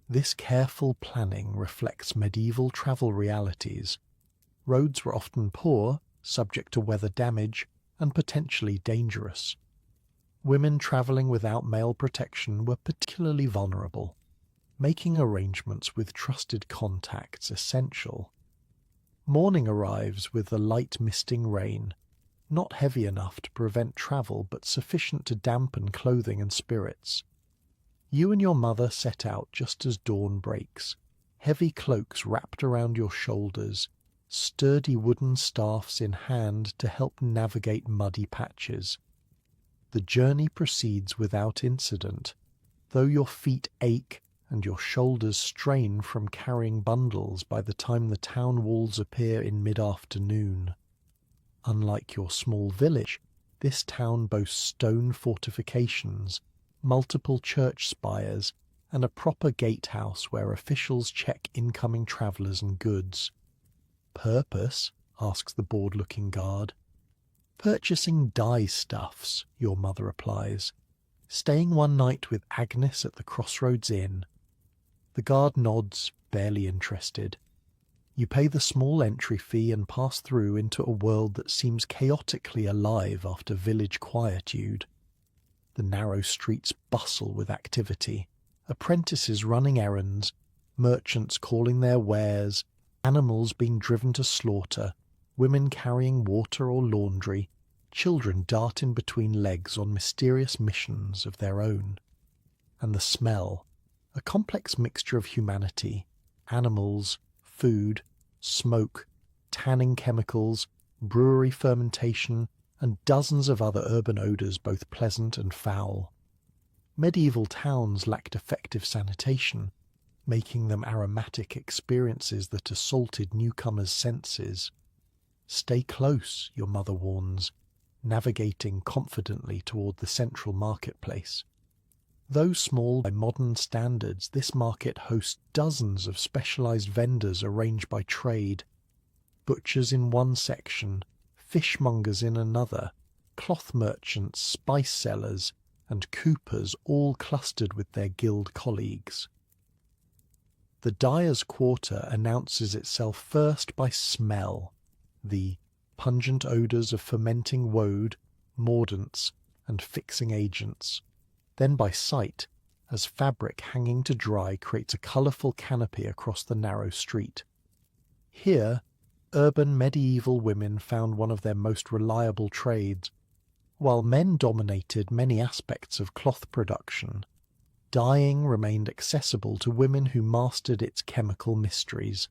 This careful planning reflects medieval travel realities. Roads were often poor, subject to weather damage, and potentially dangerous. Women travelling without male protection were particularly vulnerable, making arrangements with trusted contacts essential. Morning arrives with the light misting rain, not heavy enough to prevent travel but sufficient to dampen clothing and spirits. You and your mother set out just as dawn breaks, heavy cloaks wrapped around your shoulders, sturdy wooden staffs in hand to help navigate muddy patches. The journey proceeds without incident, though your feet ache and your shoulders strain from carrying bundles by the time the town walls appear in mid-afternoon. Unlike your small village, this town boasts stone fortifications, multiple church spires, and a proper gatehouse where officials check incoming travellers and goods. "Purpose?" asks the bored-looking guard. "Purchasing dye-stuffs," your mother replies. "Staying one night with Agnes at the Crossroads Inn." The guard nods, barely interested. You pay the small entry fee and pass through into a world that seems chaotically alive after village quietude. The narrow streets bustle with activity, apprentices running errands, merchants calling their wares, animals being driven to slaughter, women carrying water or laundry, children dart in between legs on mysterious missions of their own. And the smell, a complex mixture of humanity, animals, food, smoke, tanning chemicals, brewery fermentation, and dozens of other urban odours both pleasant and foul. Medieval towns lacked effective sanitation, making them aromatic experiences that assaulted newcomers' senses. "Stay close," your mother warns. navigating confidently toward the central marketplace. Though small by modern standards, this market hosts dozens of specialized vendors arranged by trade. Butchers in one section, fishmongers in another, cloth merchants, spice sellers, and coopers all clustered with their guild colleagues. The dyer's quarter announces itself first by smell, the pungent odours of fermenting woad, mordants, and fixing agents, then by sight, as fabric hanging to dry creates a colourful canopy across the narrow street. Here, urban medieval women found one of their most reliable trades. While men dominated many aspects of cloth production, dyeing remained accessible to women who mastered its chemical mysteries.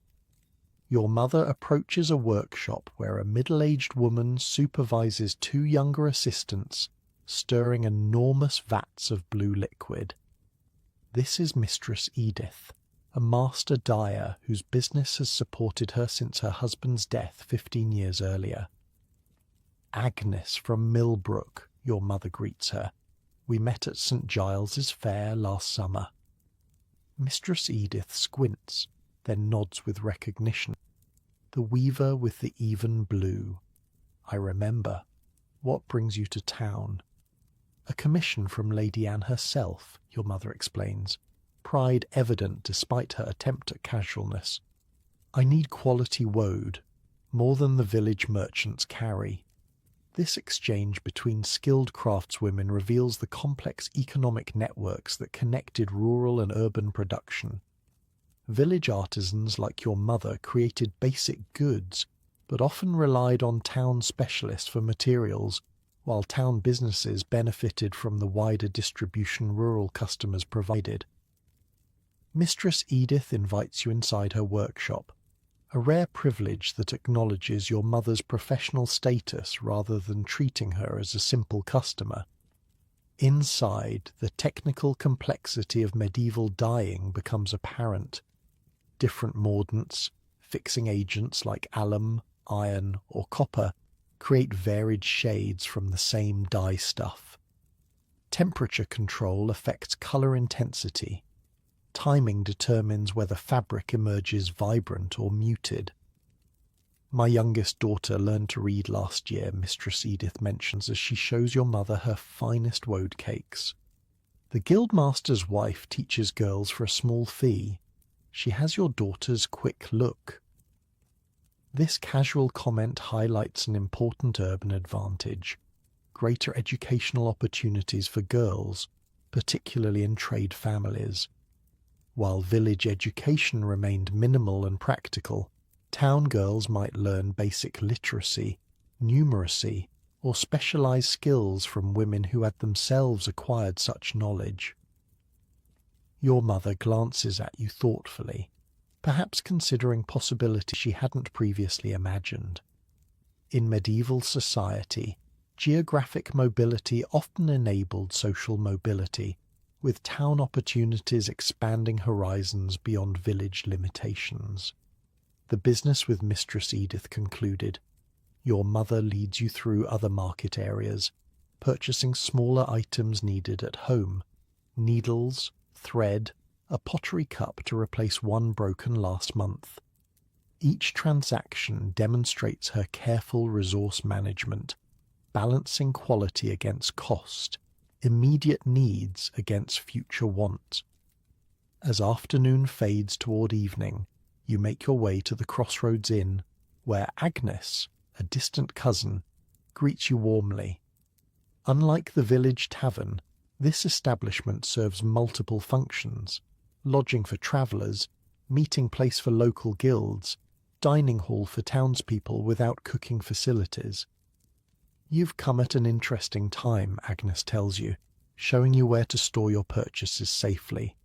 Your mother approaches a workshop where a middle-aged woman supervises two younger assistants, stirring enormous vats of blue liquid. This is Mistress Edith, a master dyer whose business has supported her since her husband's death 15 years earlier. Agnes from Millbrook, your mother greets her. We met at St. Giles's Fair last summer. Mistress Edith squints, then nods with recognition. The weaver with the even blue. I remember. What brings you to town? A commission from Lady Anne herself, your mother explains, pride evident despite her attempt at casualness. I need quality woad, more than the village merchants carry. This exchange between skilled craftswomen reveals the complex economic networks that connected rural and urban production. Village artisans like your mother created basic goods, but often relied on town specialists for materials, while town businesses benefited from the wider distribution rural customers provided. Mistress Edith invites you inside her workshop, a rare privilege that acknowledges your mother's professional status rather than treating her as a simple customer. Inside, the technical complexity of medieval dyeing becomes apparent. Different mordants, fixing agents like alum, iron, or copper create varied shades from the same dye stuff. Temperature control affects colour intensity. Timing determines whether fabric emerges vibrant or muted. My youngest daughter learned to read last year, Mistress Edith mentions as she shows your mother her finest woad cakes. The guildmaster's wife teaches girls for a small fee. She has your daughter's quick look. This casual comment highlights an important urban advantage: greater educational opportunities for girls, particularly in trade families. While village education remained minimal and practical, town girls might learn basic literacy, numeracy, or specialized skills from women who had themselves acquired such knowledge. Your mother glances at you thoughtfully, perhaps considering possibilities she hadn't previously imagined. In medieval society, geographic mobility often enabled social mobility, with town opportunities expanding horizons beyond village limitations. The business with Mistress Edith concluded. Your mother leads you through other market areas, purchasing smaller items needed at home: needles, thread, a pottery cup to replace one broken last month. Each transaction demonstrates her careful resource management, balancing quality against cost, immediate needs against future want. As afternoon fades toward evening, you make your way to the Crossroads Inn, where Agnes, a distant cousin, greets you warmly. Unlike the village tavern, this establishment serves multiple functions: lodging for travellers, meeting place for local guilds, dining hall for townspeople without cooking facilities. You've come at an interesting time, Agnes tells you, showing you where to store your purchases safely.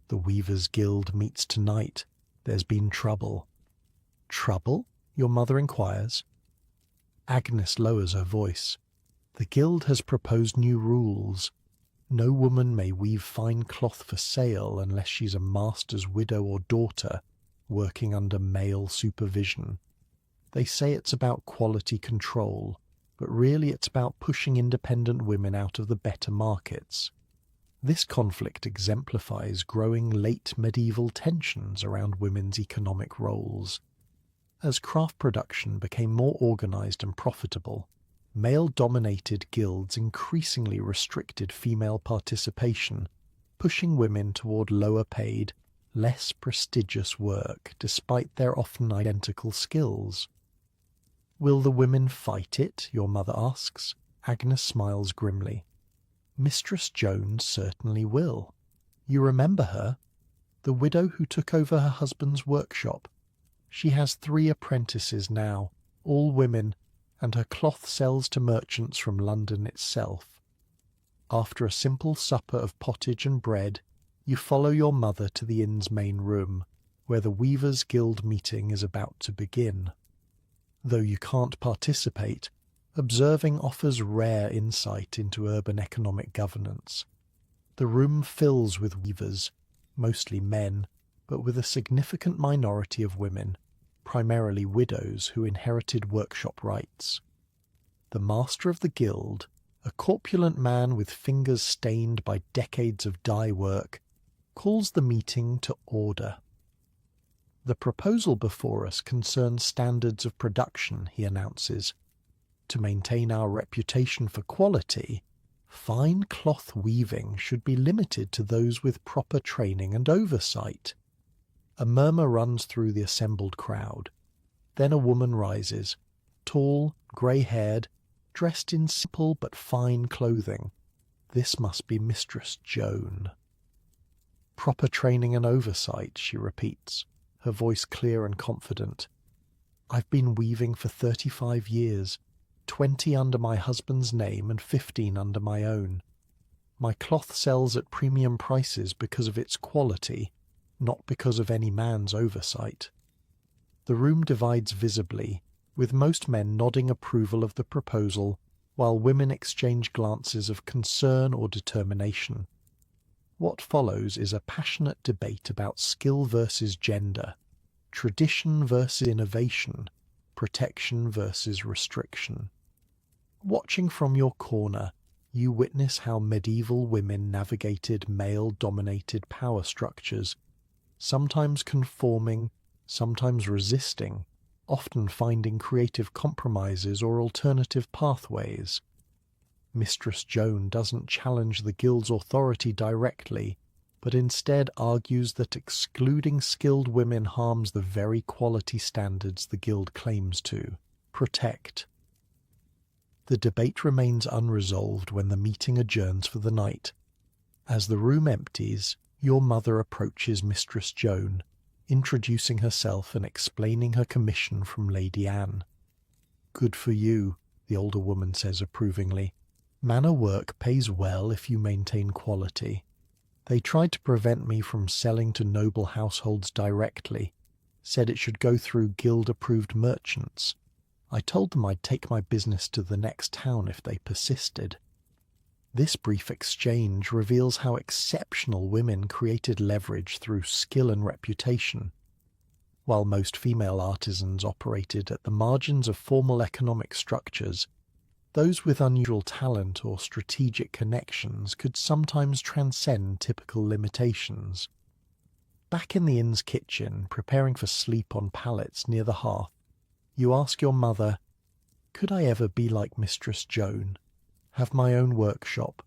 The Weavers' Guild meets tonight. There's been trouble. Trouble? Your mother inquires. Agnes lowers her voice. The guild has proposed new rules. No woman may weave fine cloth for sale unless she's a master's widow or daughter, working under male supervision. They say it's about quality control, but really it's about pushing independent women out of the better markets. This conflict exemplifies growing late medieval tensions around women's economic roles. As craft production became more organized and profitable, male-dominated guilds increasingly restricted female participation, pushing women toward lower-paid, less prestigious work despite their often identical skills. "Will the women fight it?" your mother asks. Agnes smiles grimly. "Mistress Joan certainly will. You remember her? The widow who took over her husband's workshop. She has 3 apprentices now, all women, and her cloth sells to merchants from London itself. After a simple supper of pottage and bread, you follow your mother to the inn's main room, where the Weavers' Guild meeting is about to begin. Though you can't participate, observing offers rare insight into urban economic governance. The room fills with weavers, mostly men, but with a significant minority of women, primarily widows who inherited workshop rights. The master of the guild, a corpulent man with fingers stained by decades of dye work, calls the meeting to order. "The proposal before us concerns standards of production," he announces. "To maintain our reputation for quality, fine cloth weaving should be limited to those with proper training and oversight." A murmur runs through the assembled crowd. Then a woman rises, tall, grey-haired, dressed in simple but fine clothing. This must be Mistress Joan. "Proper training and oversight," she repeats, her voice clear and confident. "I've been weaving for 35 years, 20 under my husband's name and 15 under my own. My cloth sells at premium prices because of its quality, not because of any man's oversight." The room divides visibly, with most men nodding approval of the proposal, while women exchange glances of concern or determination. What follows is a passionate debate about skill versus gender, tradition versus innovation, protection versus restriction. Watching from your corner, you witness how medieval women navigated male-dominated power structures, sometimes conforming, sometimes resisting, often finding creative compromises or alternative pathways. Mistress Joan doesn't challenge the guild's authority directly, but instead argues that excluding skilled women harms the very quality standards the guild claims to protect. The debate remains unresolved when the meeting adjourns for the night. As the room empties, your mother approaches Mistress Joan, introducing herself and explaining her commission from Lady Anne. "Good for you," the older woman says approvingly. "Manor work pays well if you maintain quality. They tried to prevent me from selling to noble households directly, said it should go through guild-approved merchants. I told them I'd take my business to the next town if they persisted." This brief exchange reveals how exceptional women created leverage through skill and reputation. While most female artisans operated at the margins of formal economic structures, those with unusual talent or strategic connections could sometimes transcend typical limitations. Back in the inn's kitchen, preparing for sleep on pallets near the hearth, you ask your mother, "Could I ever be like Mistress Joan? Have my own workshop?"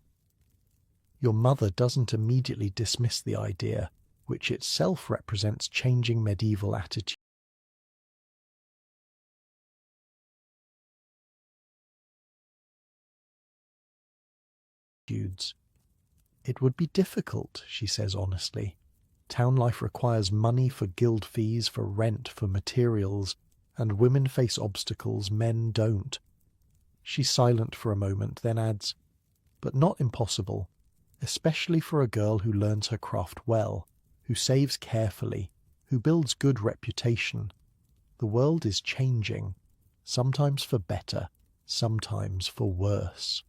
Your mother doesn't immediately dismiss the idea, which itself represents changing medieval attitudes. "It would be difficult," she says honestly. "Town life requires money for guild fees, for rent, for materials, and women face obstacles men don't." She's silent for a moment, then adds, "But not impossible, especially for a girl who learns her craft well, who saves carefully, who builds good reputation. The world is changing, sometimes for better, sometimes for worse."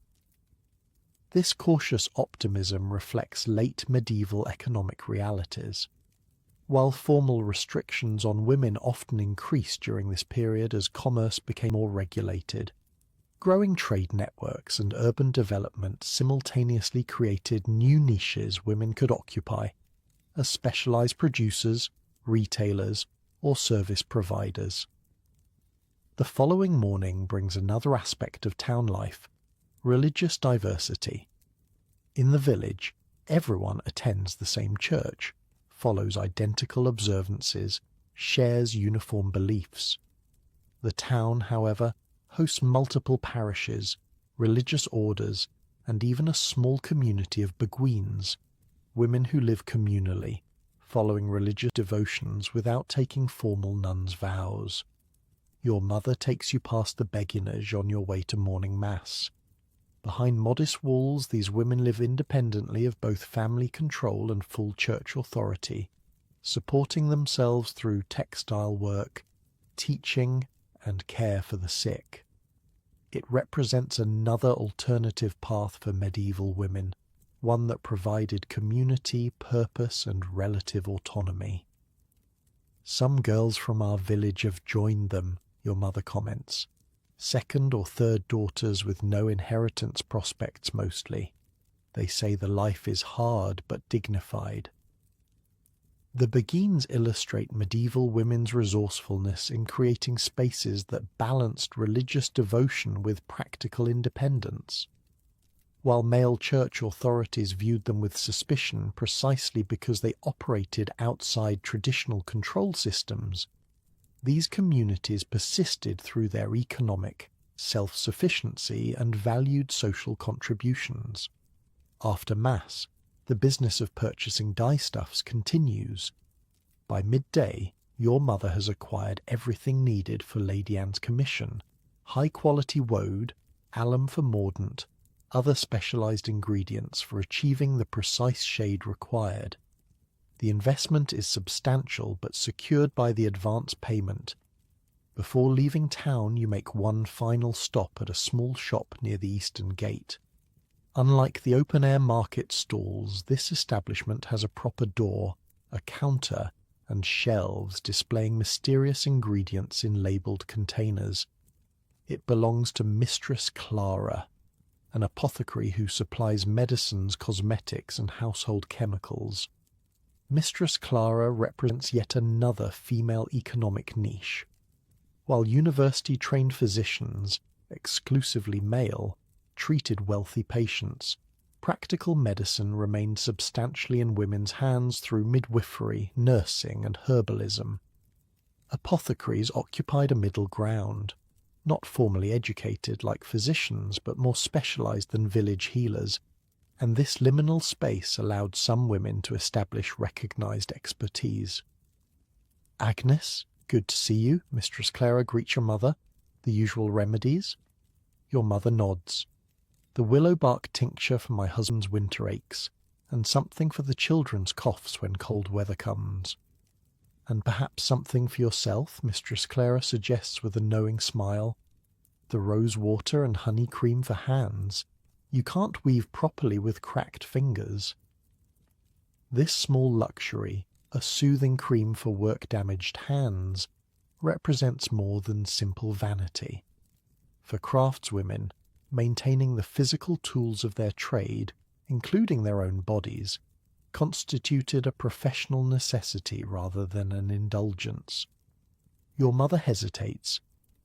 This cautious optimism reflects late medieval economic realities. While formal restrictions on women often increased during this period as commerce became more regulated, Growing trade networks and urban development simultaneously created new niches women could occupy as specialized producers, retailers, or service providers. The following morning brings another aspect of town life: religious diversity. In the village, everyone attends the same church, follows identical observances, shares uniform beliefs. The town, however, hosts multiple parishes, religious orders, and even a small community of beguines, women who live communally, following religious devotions without taking formal nuns' vows. Your mother takes you past the beguinage on your way to morning mass. Behind modest walls, these women live independently of both family control and full church authority, supporting themselves through textile work, teaching, and care for the sick. It represents another alternative path for medieval women, one that provided community, purpose, and relative autonomy. Some girls from our village have joined them, your mother comments. Second or third daughters with no inheritance prospects mostly. They say the life is hard but dignified. The beguines illustrate medieval women's resourcefulness in creating spaces that balanced religious devotion with practical independence. While male church authorities viewed them with suspicion precisely because they operated outside traditional control systems, these communities persisted through their economic self-sufficiency and valued social contributions. After Mass, the business of purchasing dyestuffs continues. By midday, your mother has acquired everything needed for Lady Anne's commission: high-quality woad, alum for mordant, other specialized ingredients for achieving the precise shade required. The investment is substantial but secured by the advance payment. Before leaving town, you make one final stop at a small shop near the eastern gate. Unlike the open-air market stalls, this establishment has a proper door, a counter, and shelves displaying mysterious ingredients in labelled containers. It belongs to Mistress Clara, an apothecary who supplies medicines, cosmetics, and household chemicals. Mistress Clara represents yet another female economic niche. While university-trained physicians, exclusively male, treated wealthy patients, practical medicine remained substantially in women's hands through midwifery, nursing, and herbalism. Apothecaries occupied a middle ground, not formally educated like physicians, but more specialized than village healers, and this liminal space allowed some women to establish recognized expertise. "Agnes, good to see you," Mistress Clara greets your mother. "The usual remedies?" Your mother nods. "The willow bark tincture for my husband's winter aches, and something for the children's coughs when cold weather comes." "And perhaps something for yourself," Mistress Clara suggests with a knowing smile. "The rose water and honey cream for hands. You can't weave properly with cracked fingers." This small luxury, a soothing cream for work-damaged hands, represents more than simple vanity. For craftswomen, maintaining the physical tools of their trade, including their own bodies, constituted a professional necessity rather than an indulgence. Your mother hesitates,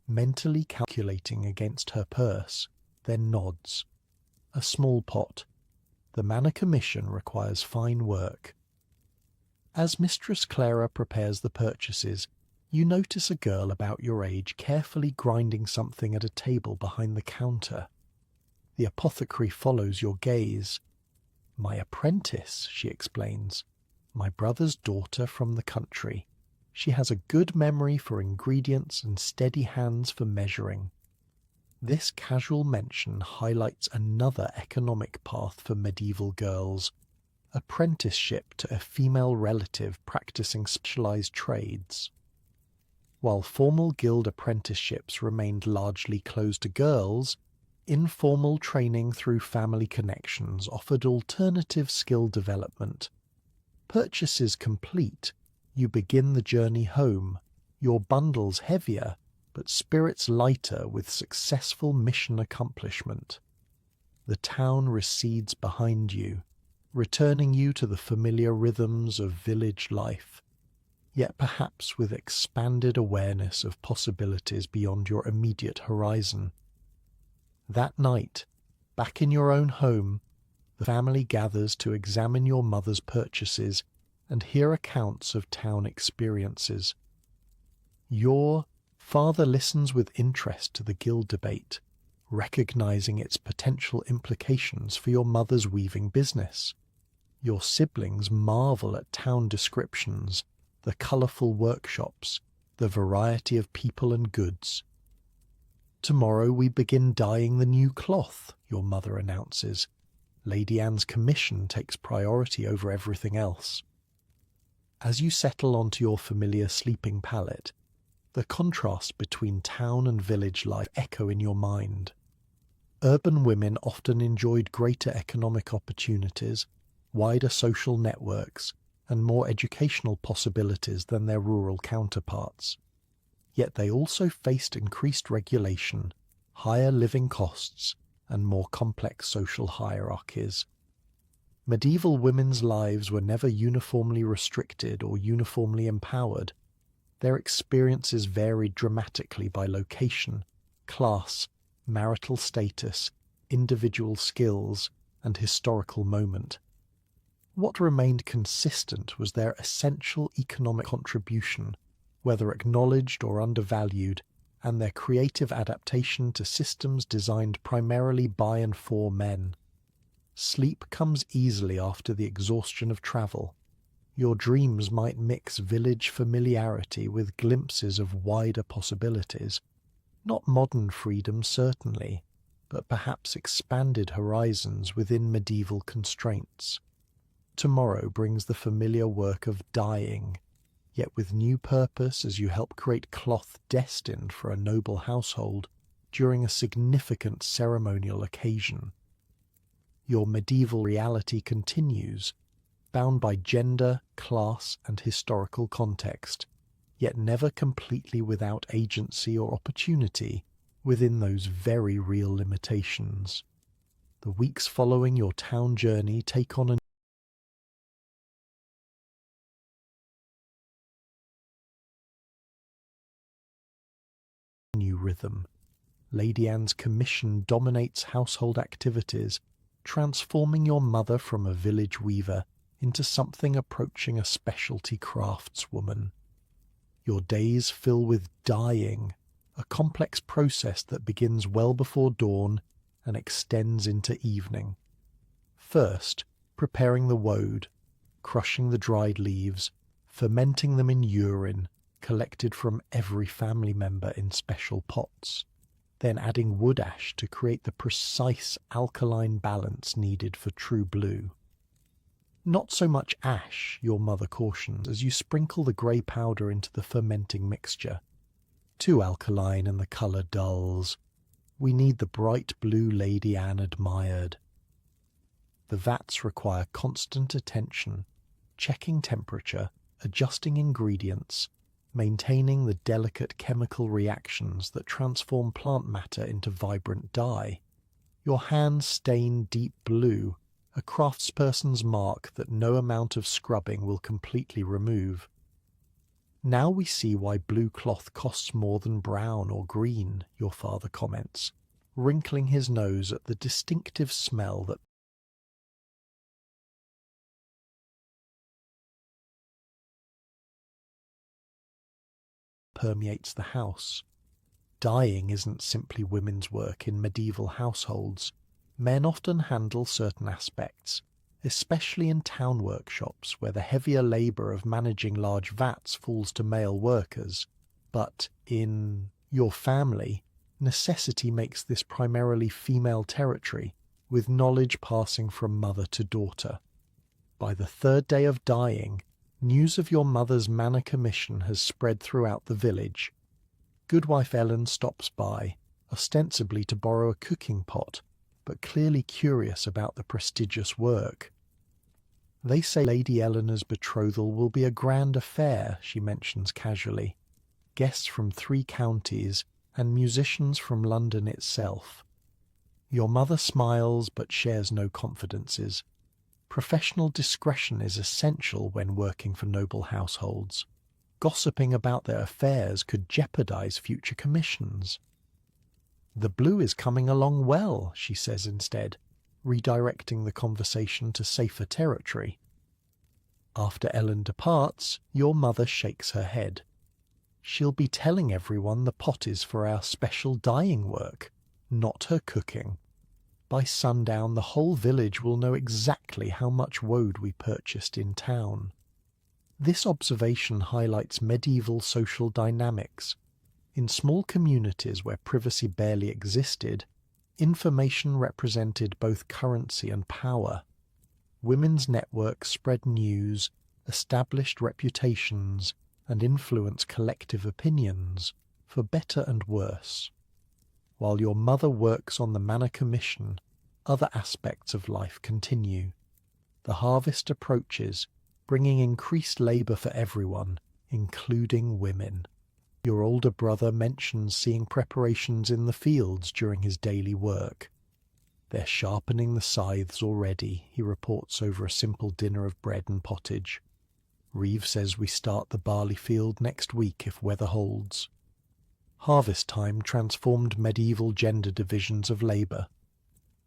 mentally calculating against her purse, then nods. "A small pot. The manor commission requires fine work." As Mistress Clara prepares the purchases, you notice a girl about your age carefully grinding something at a table behind the counter. The apothecary follows your gaze. "My apprentice," she explains. "My brother's daughter from the country. She has a good memory for ingredients and steady hands for measuring." This casual mention highlights another economic path for medieval girls: apprenticeship to a female relative practicing specialized trades. While formal guild apprenticeships remained largely closed to girls, informal training through family connections offered alternative skill development. Purchases complete, you begin the journey home, your bundles heavier, but spirits lighter with successful mission accomplishment. The town recedes behind you, returning you to the familiar rhythms of village life, yet perhaps with expanded awareness of possibilities beyond your immediate horizon. That night, back in your own home, the family gathers to examine your mother's purchases and hear accounts of town experiences. Your father listens with interest to the guild debate, recognizing its potential implications for your mother's weaving business. Your siblings marvel at town descriptions, the colourful workshops, the variety of people and goods. Tomorrow we begin dyeing the new cloth, your mother announces. Lady Anne's commission takes priority over everything else. As you settle onto your familiar sleeping pallet, the contrast between town and village life echo in your mind. Urban women often enjoyed greater economic opportunities, wider social networks, and more educational possibilities than their rural counterparts. Yet they also faced increased regulation, higher living costs, and more complex social hierarchies. Medieval women's lives were never uniformly restricted or uniformly empowered. Their experiences varied dramatically by location, class, marital status, individual skills, and historical moment. What remained consistent was their essential economic contribution, whether acknowledged or undervalued, and their creative adaptation to systems designed primarily by and for men. Sleep comes easily after the exhaustion of travel. Your dreams might mix village familiarity with glimpses of wider possibilities. Not modern freedom, certainly, but perhaps expanded horizons within medieval constraints. Tomorrow brings the familiar work of dyeing, yet with new purpose as you help create cloth destined for a noble household during a significant ceremonial occasion. Your medieval reality continues, bound by gender, class, and historical context, yet never completely without agency or opportunity within those very real limitations. The weeks following your town journey take on a new rhythm. Lady Anne's commission dominates household activities, transforming your mother from a village weaver into something approaching a specialty craftswoman. Your days fill with dyeing, a complex process that begins well before dawn and extends into evening. First, preparing the woad, crushing the dried leaves, fermenting them in urine, collected from every family member in special pots, then adding wood ash to create the precise alkaline balance needed for true blue. Not so much ash, your mother cautions, as you sprinkle the grey powder into the fermenting mixture. Too alkaline and the colour dulls. We need the bright blue Lady Anne admired. The vats require constant attention, checking temperature, adjusting ingredients, maintaining the delicate chemical reactions that transform plant matter into vibrant dye. Your hands stain deep blue, a craftsperson's mark that no amount of scrubbing will completely remove. Now we see why blue cloth costs more than brown or green, your father comments, wrinkling his nose at the distinctive smell that permeates the house. Dyeing isn't simply women's work in medieval households. Men often handle certain aspects, especially in town workshops where the heavier labour of managing large vats falls to male workers. But in your family, necessity makes this primarily female territory, with knowledge passing from mother to daughter. By the third day of dyeing, news of your mother's manor commission has spread throughout the village. Goodwife Ellen stops by, ostensibly to borrow a cooking pot, but clearly curious about the prestigious work. They say Lady Eleanor's betrothal will be a grand affair, she mentions casually. guests from 3 counties, and musicians from London itself. Your mother smiles but shares no confidences. Professional discretion is essential when working for noble households. Gossiping about their affairs could jeopardize future commissions. "The blue is coming along well," she says instead, redirecting the conversation to safer territory. After Ellen departs, your mother shakes her head. She'll be telling everyone the pot is for our special dyeing work, not her cooking. By sundown, the whole village will know exactly how much woad we purchased in town. This observation highlights medieval social dynamics. In small communities where privacy barely existed, information represented both currency and power. Women's networks spread news, established reputations, and influenced collective opinions, for better and worse. While your mother works on the manor commission, other aspects of life continue. The harvest approaches, bringing increased labour for everyone, including women. Your older brother mentions seeing preparations in the fields during his daily work. "They're sharpening the scythes already," he reports over a simple dinner of bread and pottage. "Reeve says we start the barley field next week if weather holds." Harvest time transformed medieval gender divisions of labour.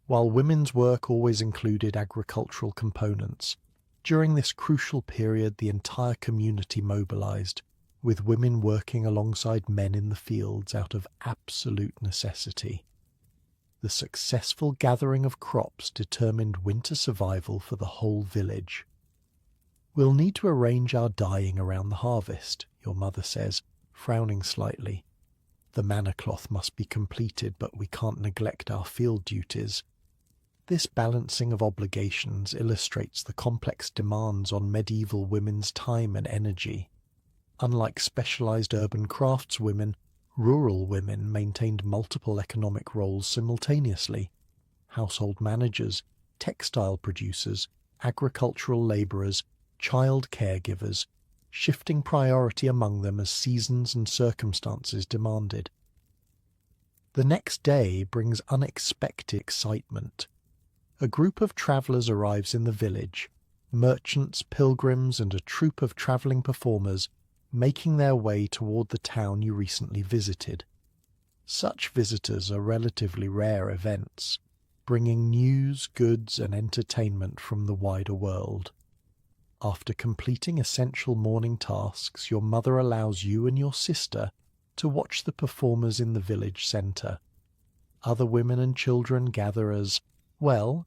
While women's work always included agricultural components, during this crucial period the entire community mobilised, with women working alongside men in the fields out of absolute necessity. The successful gathering of crops determined winter survival for the whole village. "We'll need to arrange our dyeing around the harvest," your mother says, frowning slightly. "The manor cloth must be completed, but we can't neglect our field duties." This balancing of obligations illustrates the complex demands on medieval women's time and energy. Unlike specialized urban craftswomen, rural women maintained multiple economic roles simultaneously: household managers, textile producers, agricultural labourers, child caregivers, shifting priority among them as seasons and circumstances demanded. The next day brings unexpected excitement. A group of travellers arrives in the village, merchants, pilgrims, and a troupe of travelling performers making their way toward the town you recently visited. Such visitors are relatively rare events, bringing news, goods, and entertainment from the wider world. After completing essential morning tasks, your mother allows you and your sister to watch the performers in the village centre. Other women and children gather as, well,